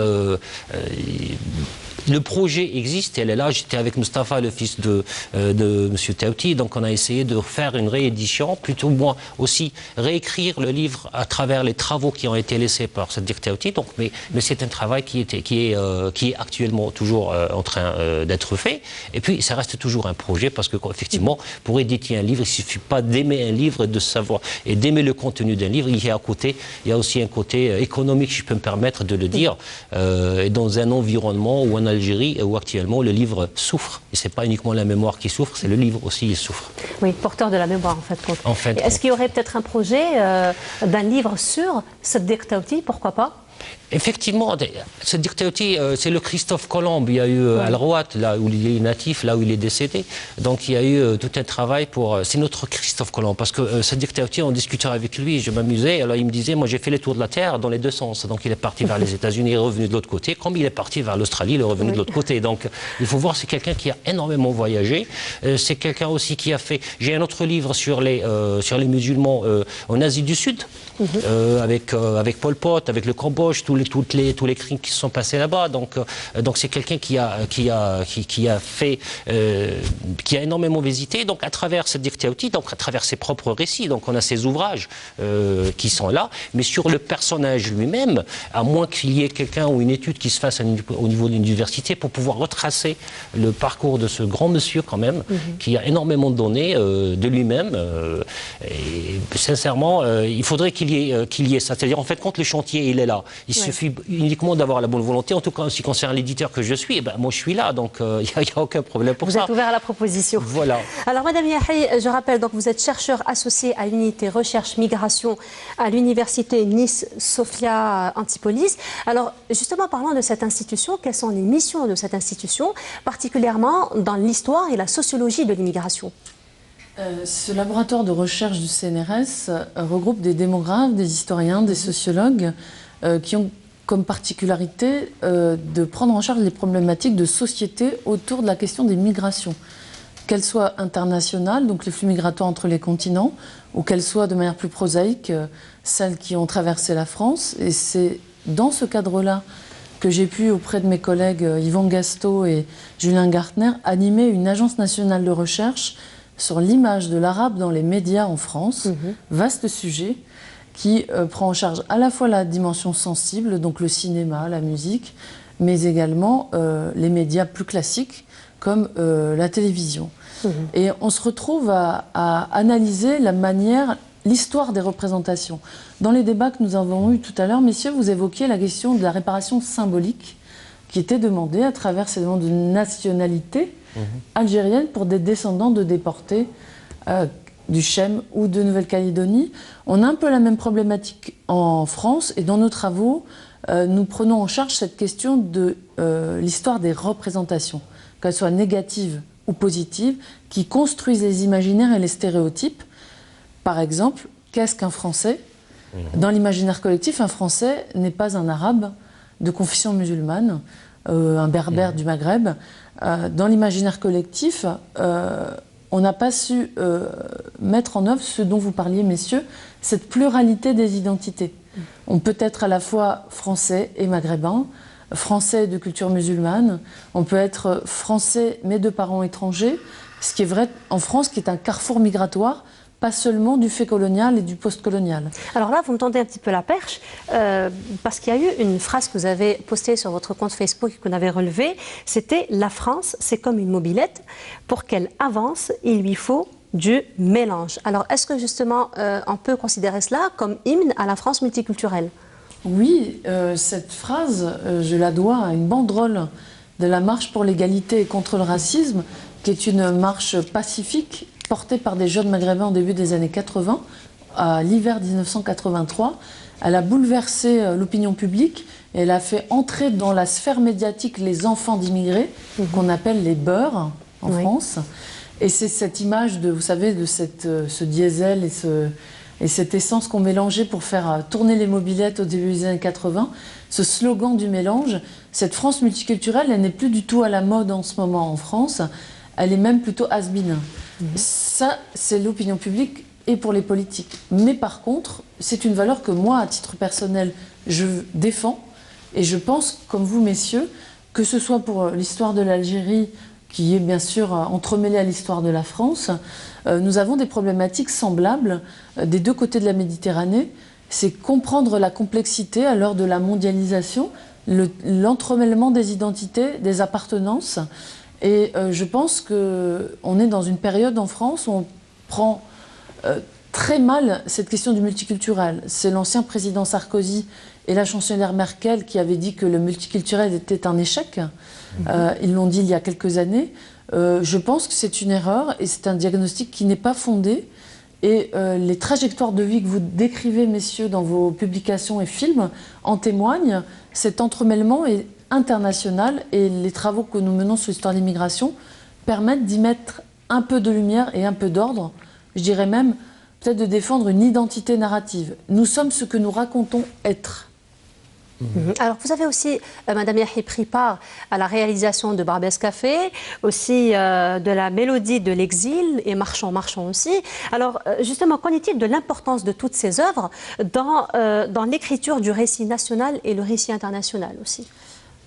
le projet existe, elle est là. J'étais avec Mustapha, le fils de M. Taouti, donc on a essayé de faire une réédition, plutôt moins aussi réécrire le livre à travers les travaux qui ont été laissés par Sadiq Taouti. Donc, mais c'est un travail qui est actuellement toujours en train d'être fait. Et puis ça reste toujours un projet parce que effectivement, pour éditer un livre, il ne suffit pas d'aimer un livre et de savoir et d'aimer le contenu d'un livre. Il y a aussi un côté économique, si je peux me permettre de le dire, et dans un environnement où en Algérie, où actuellement le livre souffre. Et ce n'est pas uniquement la mémoire qui souffre, c'est le livre aussi qui souffre. Oui, porteur de la mémoire en fait. Est-ce qu'il y aurait peut-être un projet d'un livre sur Sadiq Taouti, pourquoi pas? Effectivement, Sadiq Taouti, c'est le Christophe Colomb. Il y a eu Al-Rouat, là où il est natif, là où il est décédé. Donc il y a eu tout un travail pour... c'est notre Christophe Colomb. Parce que Sadiq Taouti, on discutait avec lui, je m'amusais. Alors il me disait, moi j'ai fait les tours de la Terre dans les deux sens. Donc il est parti vers les États-Unis, il est revenu de l'autre côté. Comme il est parti vers l'Australie, il est revenu de l'autre côté. Donc il faut voir, c'est quelqu'un qui a énormément voyagé. C'est quelqu'un aussi qui a fait... J'ai un autre livre sur les musulmans en Asie du Sud, avec Pol Pot, avec le Cambodge, tous les crimes qui se sont passés là-bas. Donc c'est quelqu'un qui a énormément visité. Donc à travers Sadiq Taouti, donc à travers ses propres récits, donc on a ses ouvrages qui sont là. Mais sur le personnage lui-même, à moins qu'il y ait quelqu'un ou une étude qui se fasse au niveau de l'université pour pouvoir retracer le parcours de ce grand monsieur quand même, qui a énormément donné de lui-même. Et sincèrement, il faudrait qu'il y ait ça. C'est-à-dire en fait, quand le chantier il est là, il suffit uniquement d'avoir la bonne volonté. En tout cas, en ce qui concerne l'éditeur que je suis, moi je suis là, donc il n'y a aucun problème pour ça. Vous êtes ouvert à la proposition. Voilà. Alors Madame Yahi, je rappelle, donc vous êtes chercheur associé à l'unité recherche migration à l'université Nice-Sophia Antipolis. Alors justement, parlant de cette institution, quelles sont les missions de cette institution, particulièrement dans l'histoire et la sociologie de l'immigration? Ce laboratoire de recherche du CNRS regroupe des démographes, des historiens, des sociologues qui ont comme particularité de prendre en charge les problématiques de société autour de la question des migrations, qu'elles soient internationales, donc les flux migratoires entre les continents, ou qu'elles soient de manière plus prosaïque, celles qui ont traversé la France. Et c'est dans ce cadre-là que j'ai pu, auprès de mes collègues Yvan Gastaut et Julien Gartner, animer une agence nationale de recherche sur l'image de l'arabe dans les médias en France, vaste sujet qui prend en charge à la fois la dimension sensible, donc le cinéma, la musique, mais également les médias plus classiques comme la télévision. Et on se retrouve à analyser la manière, l'histoire des représentations. Dans les débats que nous avons eus tout à l'heure, messieurs, vous évoquiez la question de la réparation symbolique qui était demandée à travers ces demandes de nationalité algérienne pour des descendants de déportés du Chem ou de Nouvelle-Calédonie. On a un peu la même problématique en France et dans nos travaux, nous prenons en charge cette question de l'histoire des représentations, qu'elles soient négatives ou positives, qui construisent les imaginaires et les stéréotypes. Par exemple, qu'est-ce qu'un Français? Dans l'imaginaire collectif, un Français n'est pas un Arabe de confession musulmane, un Berbère du Maghreb. Dans l'imaginaire collectif, on n'a pas su mettre en œuvre ce dont vous parliez, messieurs, cette pluralité des identités. On peut être à la fois français et maghrébin, français de culture musulmane, on peut être français mais de parents étrangers, ce qui est vrai en France, qui est un carrefour migratoire, pas seulement du fait colonial et du post-colonial. Alors là, vous me tendez un petit peu la perche, parce qu'il y a eu une phrase que vous avez postée sur votre compte Facebook et qu'on avait relevée, c'était « La France, c'est comme une mobilette, pour qu'elle avance, il lui faut du mélange ». Alors, est-ce que justement, on peut considérer cela comme hymne à la France multiculturelle? Oui, cette phrase, je la dois à une banderole de la Marche pour l'égalité et contre le racisme, qui est une marche pacifique, portée par des jeunes maghrébins au début des années 80, à l'hiver 1983. Elle a bouleversé l'opinion publique et elle a fait entrer dans la sphère médiatique les enfants d'immigrés, qu'on appelle les beurs en France. Et c'est cette image de, vous savez, de ce diesel et cette essence qu'on mélangeait pour faire tourner les mobylettes au début des années 80, ce slogan du mélange. Cette France multiculturelle, elle n'est plus du tout à la mode en ce moment en France, elle est même plutôt has-been. Ça, c'est l'opinion publique et pour les politiques. Mais par contre, c'est une valeur que moi, à titre personnel, je défends. Et je pense, comme vous, messieurs, que ce soit pour l'histoire de l'Algérie, qui est bien sûr entremêlée à l'histoire de la France, nous avons des problématiques semblables des deux côtés de la Méditerranée. C'est comprendre la complexité à l'heure de la mondialisation, l'entremêlement des identités, des appartenances. Et je pense qu'on est dans une période en France où on prend très mal cette question du multiculturel. C'est l'ancien président Sarkozy et la chancelière Merkel qui avaient dit que le multiculturel était un échec. Ils l'ont dit il y a quelques années. Je pense que c'est une erreur et c'est un diagnostic qui n'est pas fondé. Et les trajectoires de vie que vous décrivez, messieurs, dans vos publications et films en témoignent. Cet entremêlement est international et les travaux que nous menons sur l'histoire de l'immigration permettent d'y mettre un peu de lumière et un peu d'ordre. Je dirais même peut-être de défendre une identité narrative. Nous sommes ce que nous racontons être. Alors vous avez aussi, Madame Yahi, pris part à la réalisation de Barbès Café, aussi de la mélodie de l'exil et Marchons, marchons aussi. Alors justement, qu'en est-il de l'importance de toutes ces œuvres dans l'écriture du récit national et le récit international aussi?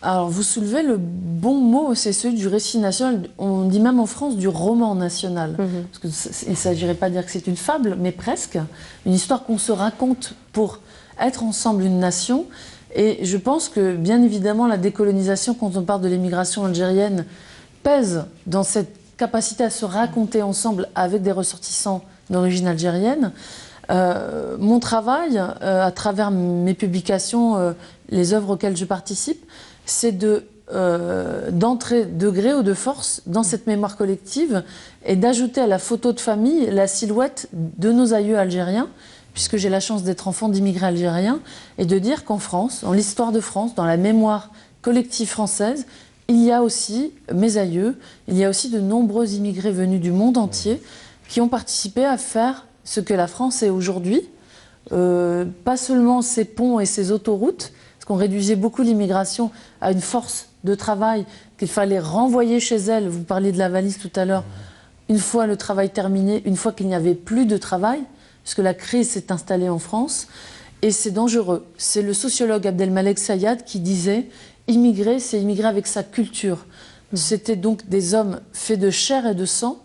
Alors vous soulevez le bon mot, c'est celui du récit national. On dit même en France du roman national. Parce que il ne s'agirait pas de dire que c'est une fable, mais presque. Une histoire qu'on se raconte pour être ensemble une nation. Et je pense que, bien évidemment, la décolonisation, quand on parle de l'émigration algérienne, pèse dans cette capacité à se raconter ensemble avec des ressortissants d'origine algérienne. Mon travail, à travers mes publications, les œuvres auxquelles je participe, c'est d'entrer de gré ou de force dans cette mémoire collective et d'ajouter à la photo de famille la silhouette de nos aïeux algériens, puisque j'ai la chance d'être enfant d'immigrés algériens, et de dire qu'en France, dans l'histoire de France, dans la mémoire collective française, il y a aussi mes aïeux, il y a aussi de nombreux immigrés venus du monde entier qui ont participé à faire ce que la France est aujourd'hui. Pas seulement ses ponts et ses autoroutes, parce qu'on réduisait beaucoup l'immigration à une force de travail qu'il fallait renvoyer chez elle. Vous parliez de la valise tout à l'heure. Une fois le travail terminé, une fois qu'il n'y avait plus de travail, puisque la crise s'est installée en France, et c'est dangereux. C'est le sociologue Abdelmalek Sayad qui disait « Immigrer, c'est immigrer avec sa culture ». C'était donc des hommes faits de chair et de sang,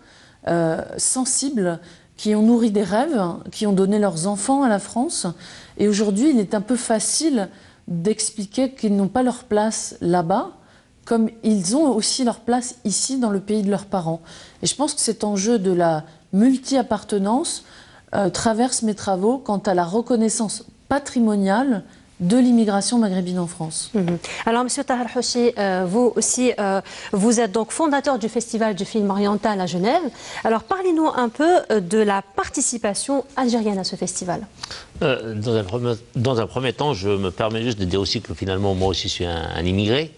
sensibles, qui ont nourri des rêves, qui ont donné leurs enfants à la France. Et aujourd'hui, il est un peu facile d'expliquer qu'ils n'ont pas leur place là-bas, comme ils ont aussi leur place ici, dans le pays de leurs parents. Et je pense que cet enjeu de la multi-appartenance traverse mes travaux quant à la reconnaissance patrimoniale de l'immigration maghrébine en France. Alors, M. Tahar Houchi, vous aussi, vous êtes donc fondateur du Festival du film oriental à Genève. Alors, parlez-nous un peu de la participation algérienne à ce festival. Dans un premier temps, je me permets juste de dire aussi que finalement, moi aussi, je suis un immigré.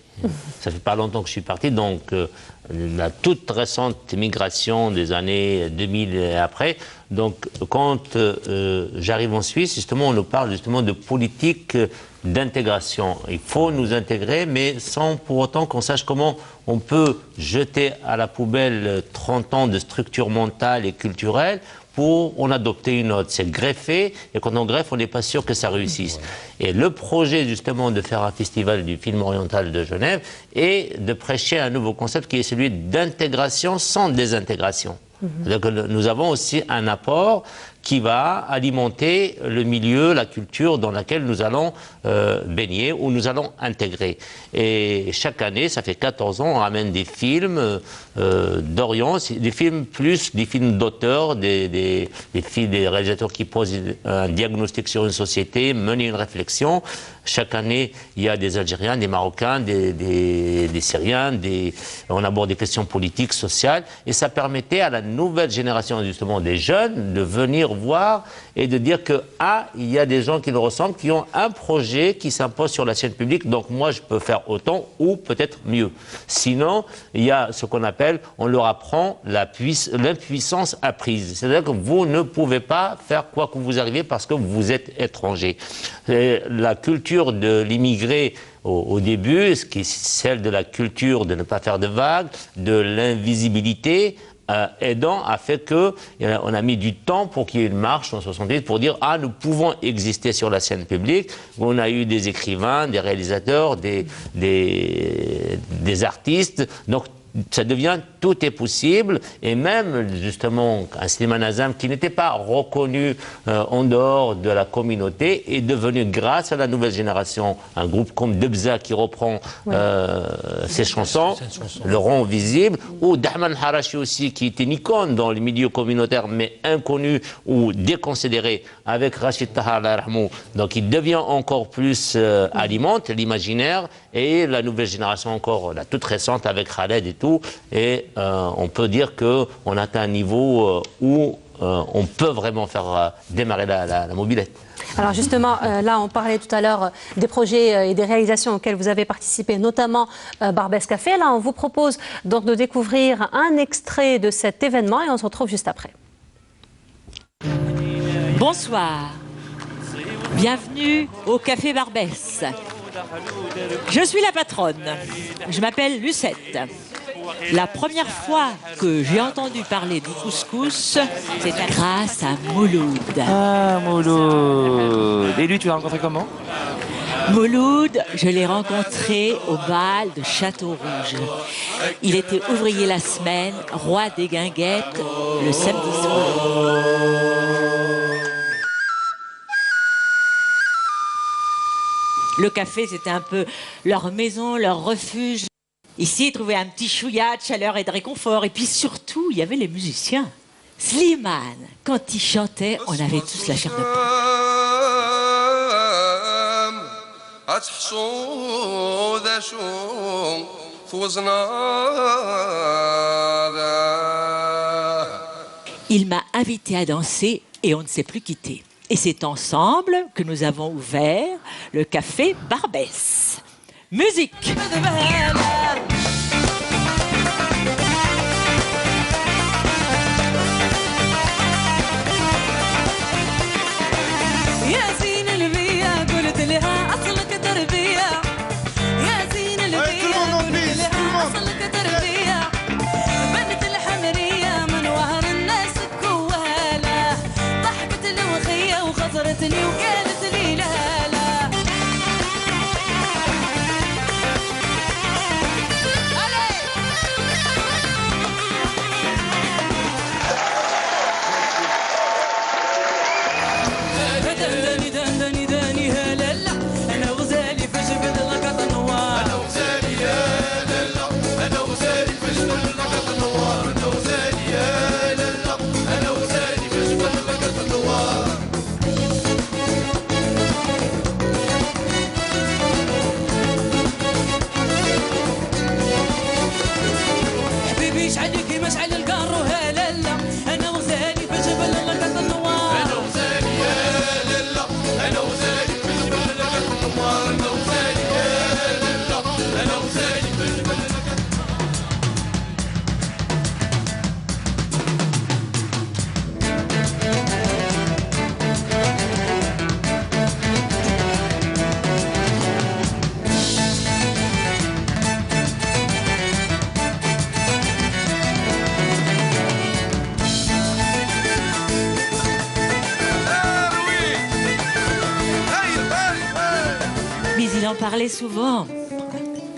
Ça fait pas longtemps que je suis parti, donc la toute récente migration des années 2000 et après. Donc quand j'arrive en Suisse, justement, on nous parle justement de politique d'intégration. Il faut nous intégrer, mais sans pour autant qu'on sache comment on peut jeter à la poubelle 30 ans de structure mentale et culturelle pour en adopter une autre. C'est greffer, et quand on greffe, on n'est pas sûr que ça réussisse. Et le projet, justement, de faire un festival du film oriental de Genève est de prêcher un nouveau concept qui est celui d'intégration sans désintégration. Donc, nous avons aussi un apport qui va alimenter le milieu, la culture dans laquelle nous allons baigner, ou nous allons intégrer. Et chaque année, ça fait 14 ans, on ramène des films d'Orient, des films plus des films d'auteurs, des réalisateurs qui posent un diagnostic sur une société, menent une réflexion. Chaque année, il y a des Algériens, des Marocains, des Syriens, on aborde des questions politiques, sociales, et ça permettait à la nouvelle génération, justement, des jeunes, de venir voir et de dire que, il y a des gens qui le ressemblent, qui ont un projet qui s'impose sur la scène publique, donc moi je peux faire autant ou peut-être mieux. Sinon, il y a ce qu'on appelle, on leur apprend l'impuissance apprise. C'est-à-dire que vous ne pouvez pas faire quoi que vous arrivez parce que vous êtes étranger. Et la culture de l'immigré au début, celle de la culture de ne pas faire de vagues, de l'invisibilité, aidant a fait qu'on a mis du temps pour qu'il y ait une marche en 68 pour dire nous pouvons exister sur la scène publique. On a eu des écrivains, des réalisateurs, des artistes. Donc ça devient tout est possible, et même justement un cinéma Nazam qui n'était pas reconnu en dehors de la communauté est devenu, grâce à la nouvelle génération, un groupe comme Debza qui reprend ses chansons, le rend visible, ou Dahman Harachi aussi qui était une icône dans les milieux communautaires mais inconnu ou déconsidéré avec Rachid Tahar, donc il devient encore plus alimente l'imaginaire, et la nouvelle génération encore, la toute récente avec Khaled et tout, et on peut dire qu'on atteint un niveau où on peut vraiment faire démarrer la mobilette. Alors justement, là on parlait tout à l'heure des projets et des réalisations auxquelles vous avez participé, notamment Barbès Café. Là on vous propose donc de découvrir un extrait de cet événement et on se retrouve juste après. Bonsoir, bienvenue au Café Barbès. Je suis la patronne, je m'appelle Lucette. La première fois que j'ai entendu parler du couscous, c'était grâce à Mouloud. Ah, Mouloud. Et lui, tu l'as rencontré comment? Mouloud, je l'ai rencontré au bal de Château-Rouge. Il était ouvrier la semaine, roi des guinguettes le samedi soir. Le café, c'était un peu leur maison, leur refuge. Ici, ils trouvaient un petit chouïa de chaleur et de réconfort. Et puis surtout, il y avait les musiciens. Slimane, quand il chantait, on avait tous la chair de poule. Il m'a invité à danser et on ne s'est plus quitté. Et c'est ensemble que nous avons ouvert le café Barbès. Musique! Parlait souvent,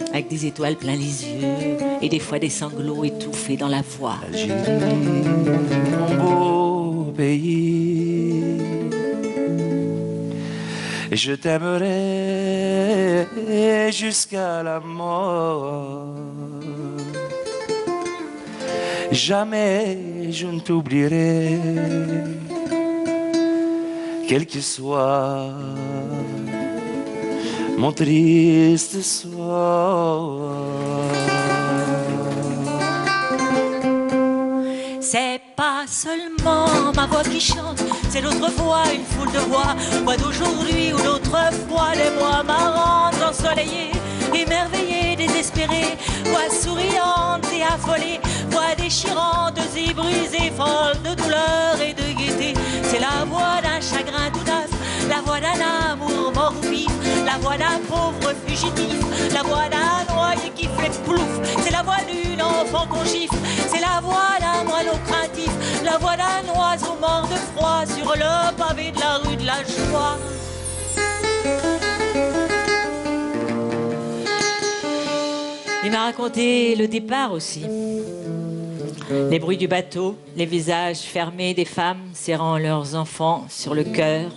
avec des étoiles plein les yeux et des fois des sanglots étouffés dans la voix. Algérie, mon beau pays, et je t'aimerai jusqu'à la mort. Jamais je ne t'oublierai, quel que soit mon triste soir. C'est pas seulement ma voix qui chante, c'est l'autre voix, une foule de voix. Voix d'aujourd'hui ou d'autrefois, les voix marrantes, ensoleillées, émerveillées, désespérées. Voix souriantes et affolées, voix déchirantes et brisées, folles de douleur et de gaieté. C'est la voix d'un chagrin tout neuf, la voix d'un amour mort ou vif, la voix d'un pauvre fugitif, la voix d'un noyé qui fait plouf. C'est la voix d'une enfant qu'on gifle, c'est la voix d'un moineau craintif, la voix d'un oiseau mort de froid sur le pavé de la rue de la Joie. Il m'a raconté le départ aussi. Les bruits du bateau, les visages fermés des femmes serrant leurs enfants sur le cœur,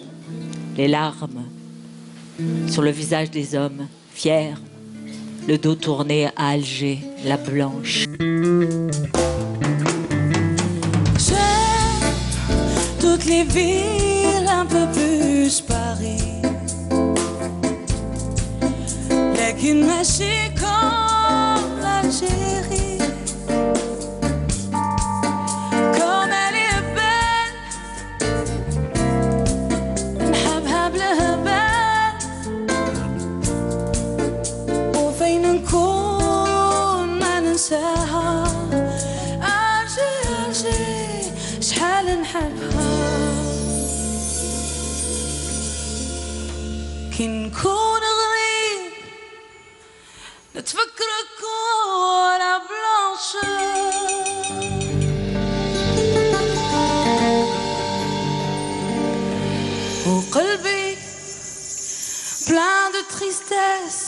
les larmes sur le visage des hommes, fiers, le dos tourné à Alger, la blanche. J'aime toutes les villes, un peu plus Paris. لكن ماشي comme l'Algérie. Comme elle est belle, نحبها بالهبال. وفين نكون ما ننساها. ألجي ألجي شحال نحبها. كي نكون غريب نتفكرك ولا بلانشة. وقلبي plein de tristesse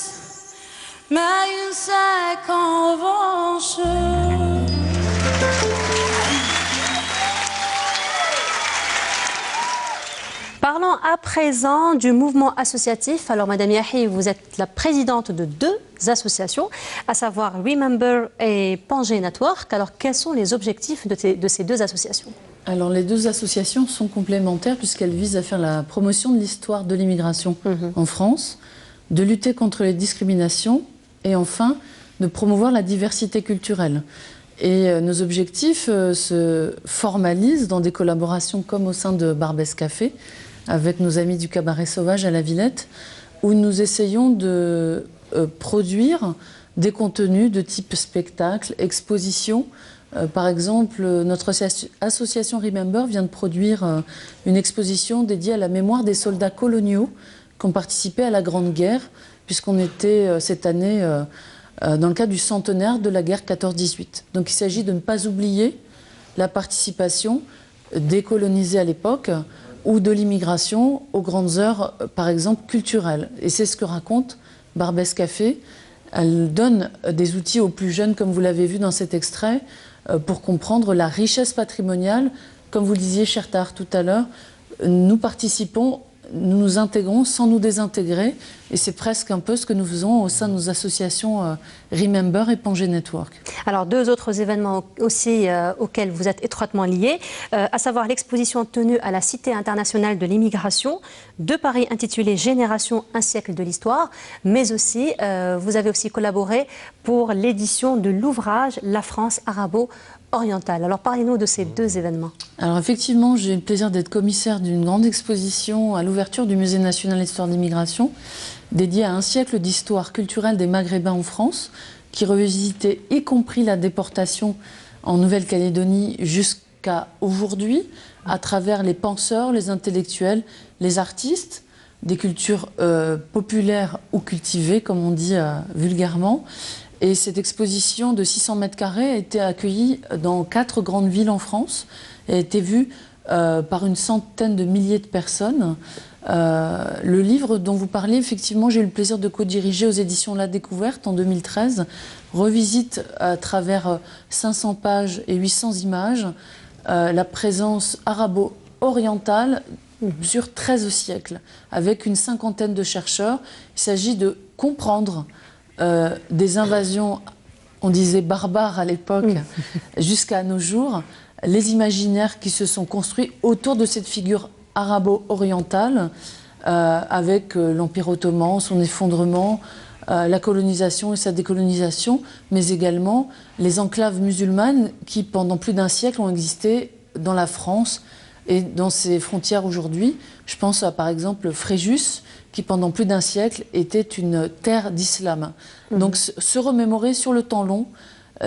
ما ينساك en revanche. Parlons à présent du mouvement associatif. Alors, Madame Yahi, vous êtes la présidente de deux associations, à savoir Remember et Pangé Network. Alors, quels sont les objectifs de ces deux associations ? Alors les deux associations sont complémentaires puisqu'elles visent à faire la promotion de l'histoire de l'immigration en France, de lutter contre les discriminations et enfin de promouvoir la diversité culturelle. Et nos objectifs se formalisent dans des collaborations comme au sein de Barbès Café avec nos amis du Cabaret Sauvage à la Villette où nous essayons de produire des contenus de type spectacle, exposition. Par exemple, notre association Remember vient de produire une exposition dédiée à la mémoire des soldats coloniaux qui ont participé à la Grande Guerre, puisqu'on était cette année dans le cadre du centenaire de la guerre 14-18. Donc il s'agit de ne pas oublier la participation des colonisés à l'époque ou de l'immigration aux grandes heures, par exemple, culturelles. Et c'est ce que raconte Barbès Café. Elle donne des outils aux plus jeunes, comme vous l'avez vu dans cet extrait, pour comprendre la richesse patrimoniale. Comme vous le disiez, cher Tahar, tout à l'heure, nous participons, nous nous intégrons sans nous désintégrer. Et c'est presque un peu ce que nous faisons au sein de nos associations Remember et Pangé Network. Alors, deux autres événements aussi auxquels vous êtes étroitement liés, à savoir l'exposition tenue à la Cité internationale de l'immigration de Paris intitulée Génération, un siècle de l'histoire, mais aussi, vous avez aussi collaboré pour l'édition de l'ouvrage La France arabo-orientale. Alors, parlez-nous de ces deux événements. Alors, effectivement, j'ai eu le plaisir d'être commissaire d'une grande exposition à l'ouverture du Musée national d'histoire d'immigration, dédiée à un siècle d'histoire culturelle des Maghrébins en France, qui revisitait y compris la déportation en Nouvelle-Calédonie jusqu'à aujourd'hui, à travers les penseurs, les intellectuels, les artistes, des cultures populaires ou cultivées, comme on dit vulgairement. Et cette exposition de 600 mètres carrés a été accueillie dans 4 grandes villes en France et a été vue par une centaine de milliers de personnes. Le livre dont vous parlez, effectivement, j'ai eu le plaisir de co-diriger aux éditions La Découverte en 2013, revisite à travers 500 pages et 800 images la présence arabo-orientale sur 13 siècles, avec une cinquantaine de chercheurs. Il s'agit de comprendre des invasions, on disait barbares à l'époque, jusqu'à nos jours, les imaginaires qui se sont construits autour de cette figure arabo-orientale, avec l'Empire ottoman, son effondrement, la colonisation et sa décolonisation, mais également les enclaves musulmanes qui, pendant plus d'un siècle, ont existé dans la France et dans ses frontières aujourd'hui. Je pense à, par exemple, Fréjus, qui, pendant plus d'un siècle, était une terre d'islam. Donc, se remémorer sur le temps long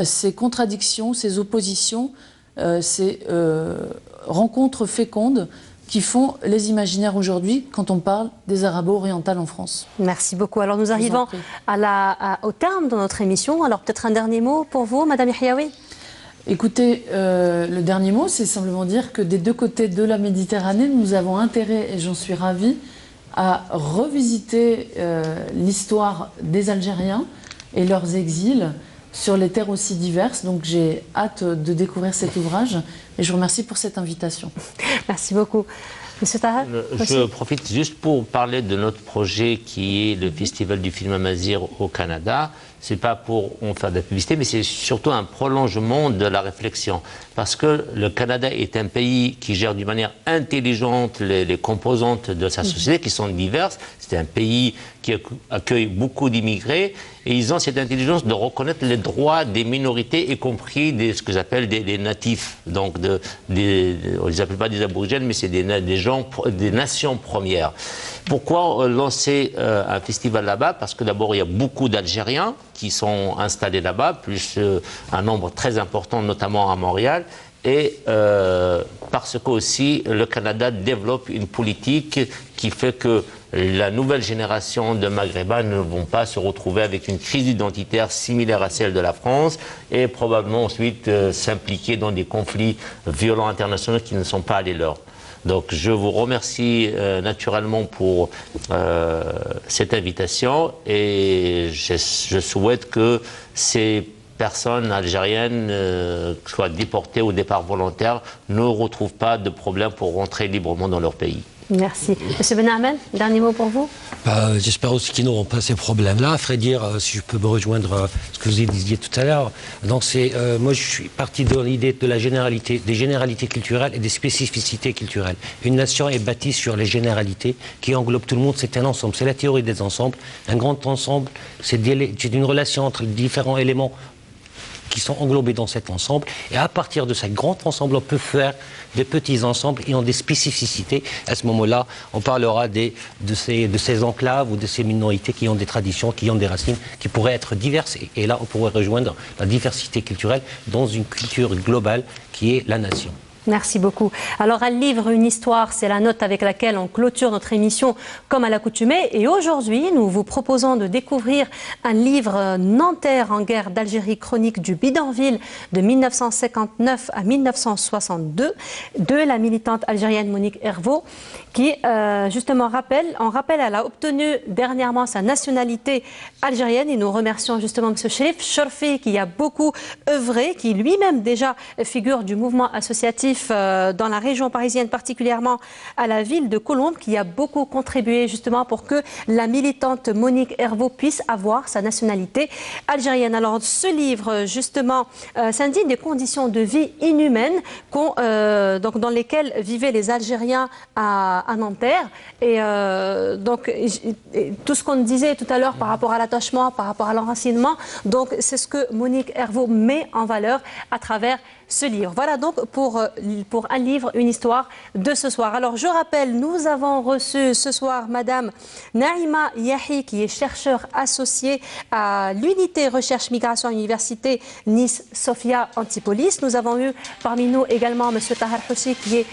ces contradictions, ces oppositions, ces rencontres fécondes qui font les imaginaires aujourd'hui quand on parle des arabo-orientales en France. Merci beaucoup. Alors nous arrivons au terme de notre émission. Alors peut-être un dernier mot pour vous, Madame Yahyaoui. Écoutez, le dernier mot, c'est simplement dire que des deux côtés de la Méditerranée, nous avons intérêt, et j'en suis ravie, à revisiter l'histoire des Algériens et leurs exils sur les terres aussi diverses. Donc j'ai hâte de découvrir cet ouvrage et je vous remercie pour cette invitation. Merci beaucoup. Monsieur Tahar, je profite juste pour parler de notre projet qui est le Festival du film Amazigh au Canada. C'est pas pour en faire de la publicité, mais c'est surtout un prolongement de la réflexion. Parce que le Canada est un pays qui gère d'une manière intelligente les composantes de sa société, qui sont diverses. C'est un pays qui accueille beaucoup d'immigrés et ils ont cette intelligence de reconnaître les droits des minorités, y compris ce que j'appelle des natifs. Donc, on ne les appelle pas des aborigènes, mais c'est des nations premières. Pourquoi lancer un festival là-bas? Parce que d'abord, il y a beaucoup d'Algériens qui sont installés là-bas, plus un nombre très important, notamment à Montréal. Et parce que aussi le Canada développe une politique qui fait que la nouvelle génération de Maghrébins ne vont pas se retrouver avec une crise identitaire similaire à celle de la France et probablement ensuite s'impliquer dans des conflits violents internationaux qui ne sont pas les leurs. Donc je vous remercie naturellement pour cette invitation et je souhaite que ces personnes algériennes, soit déportées au départ volontaire, ne retrouvent pas de problème pour rentrer librement dans leur pays. Merci. Monsieur Benhamen, dernier mot pour vous? J'espère aussi qu'ils n'auront pas ces problèmes-là. À vrai dire, si je peux me rejoindre à ce que vous disiez tout à l'heure, donc moi je suis parti de l'idée de la généralité, des généralités culturelles et des spécificités culturelles. Une nation est bâtie sur les généralités qui englobent tout le monde, c'est un ensemble, c'est la théorie des ensembles. Un grand ensemble, c'est une relation entre les différents éléments qui sont englobés dans cet ensemble. Et à partir de ce grand ensemble, on peut faire des petits ensembles et ont des spécificités. À ce moment-là, on parlera de ces enclaves ou de ces minorités qui ont des traditions, qui ont des racines, qui pourraient être diverses. Et là, on pourrait rejoindre la diversité culturelle dans une culture globale qui est la nation. Merci beaucoup. Alors, un livre, une histoire, c'est la note avec laquelle on clôture notre émission comme à l'accoutumée. Et aujourd'hui, nous vous proposons de découvrir un livre Nanterre en guerre d'Algérie, chronique du bidonville de 1959 à 1962 de la militante algérienne Monique Hervaux qui, justement, elle a obtenu dernièrement sa nationalité algérienne et nous remercions justement M. Cherif Chorfi qui a beaucoup œuvré, qui lui-même déjà figure du mouvement associatif dans la région parisienne, particulièrement à la ville de Colombes, qui a beaucoup contribué justement pour que la militante Monique Hervaux puisse avoir sa nationalité algérienne. Alors ce livre justement s'indigne des conditions de vie inhumaines donc dans lesquelles vivaient les Algériens à Nanterre et donc tout ce qu'on disait tout à l'heure par rapport à l'attachement, par rapport à l'enracinement, donc c'est ce que Monique Hervaux met en valeur à travers ce livre. Voilà donc pour un livre, une histoire de ce soir. Alors je rappelle, nous avons reçu ce soir Madame Naïma Yahi qui est chercheure associée à l'unité recherche migration université Nice Sophia Antipolis. Nous avons eu parmi nous également Monsieur Tahar Houssi qui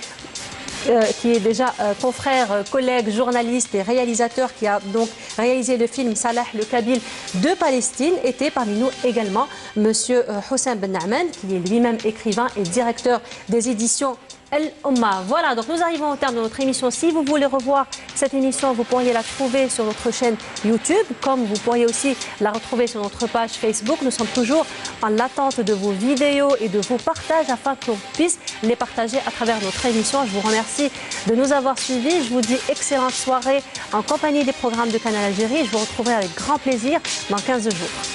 est déjà confrère, collègue, journaliste et réalisateur qui a donc réalisé le film Salah le Kabyle de Palestine. Était parmi nous également Monsieur Houssem Benhamen qui est lui-même écrivain et directeur des éditions El Omma. Voilà, donc nous arrivons au terme de notre émission. Si vous voulez revoir cette émission, vous pourriez la trouver sur notre chaîne YouTube, comme vous pourriez aussi la retrouver sur notre page Facebook. Nous sommes toujours en attente de vos vidéos et de vos partages afin qu'on puisse les partager à travers notre émission. Je vous remercie de nous avoir suivis. Je vous dis excellente soirée en compagnie des programmes de Canal Algérie. Je vous retrouverai avec grand plaisir dans 15 jours.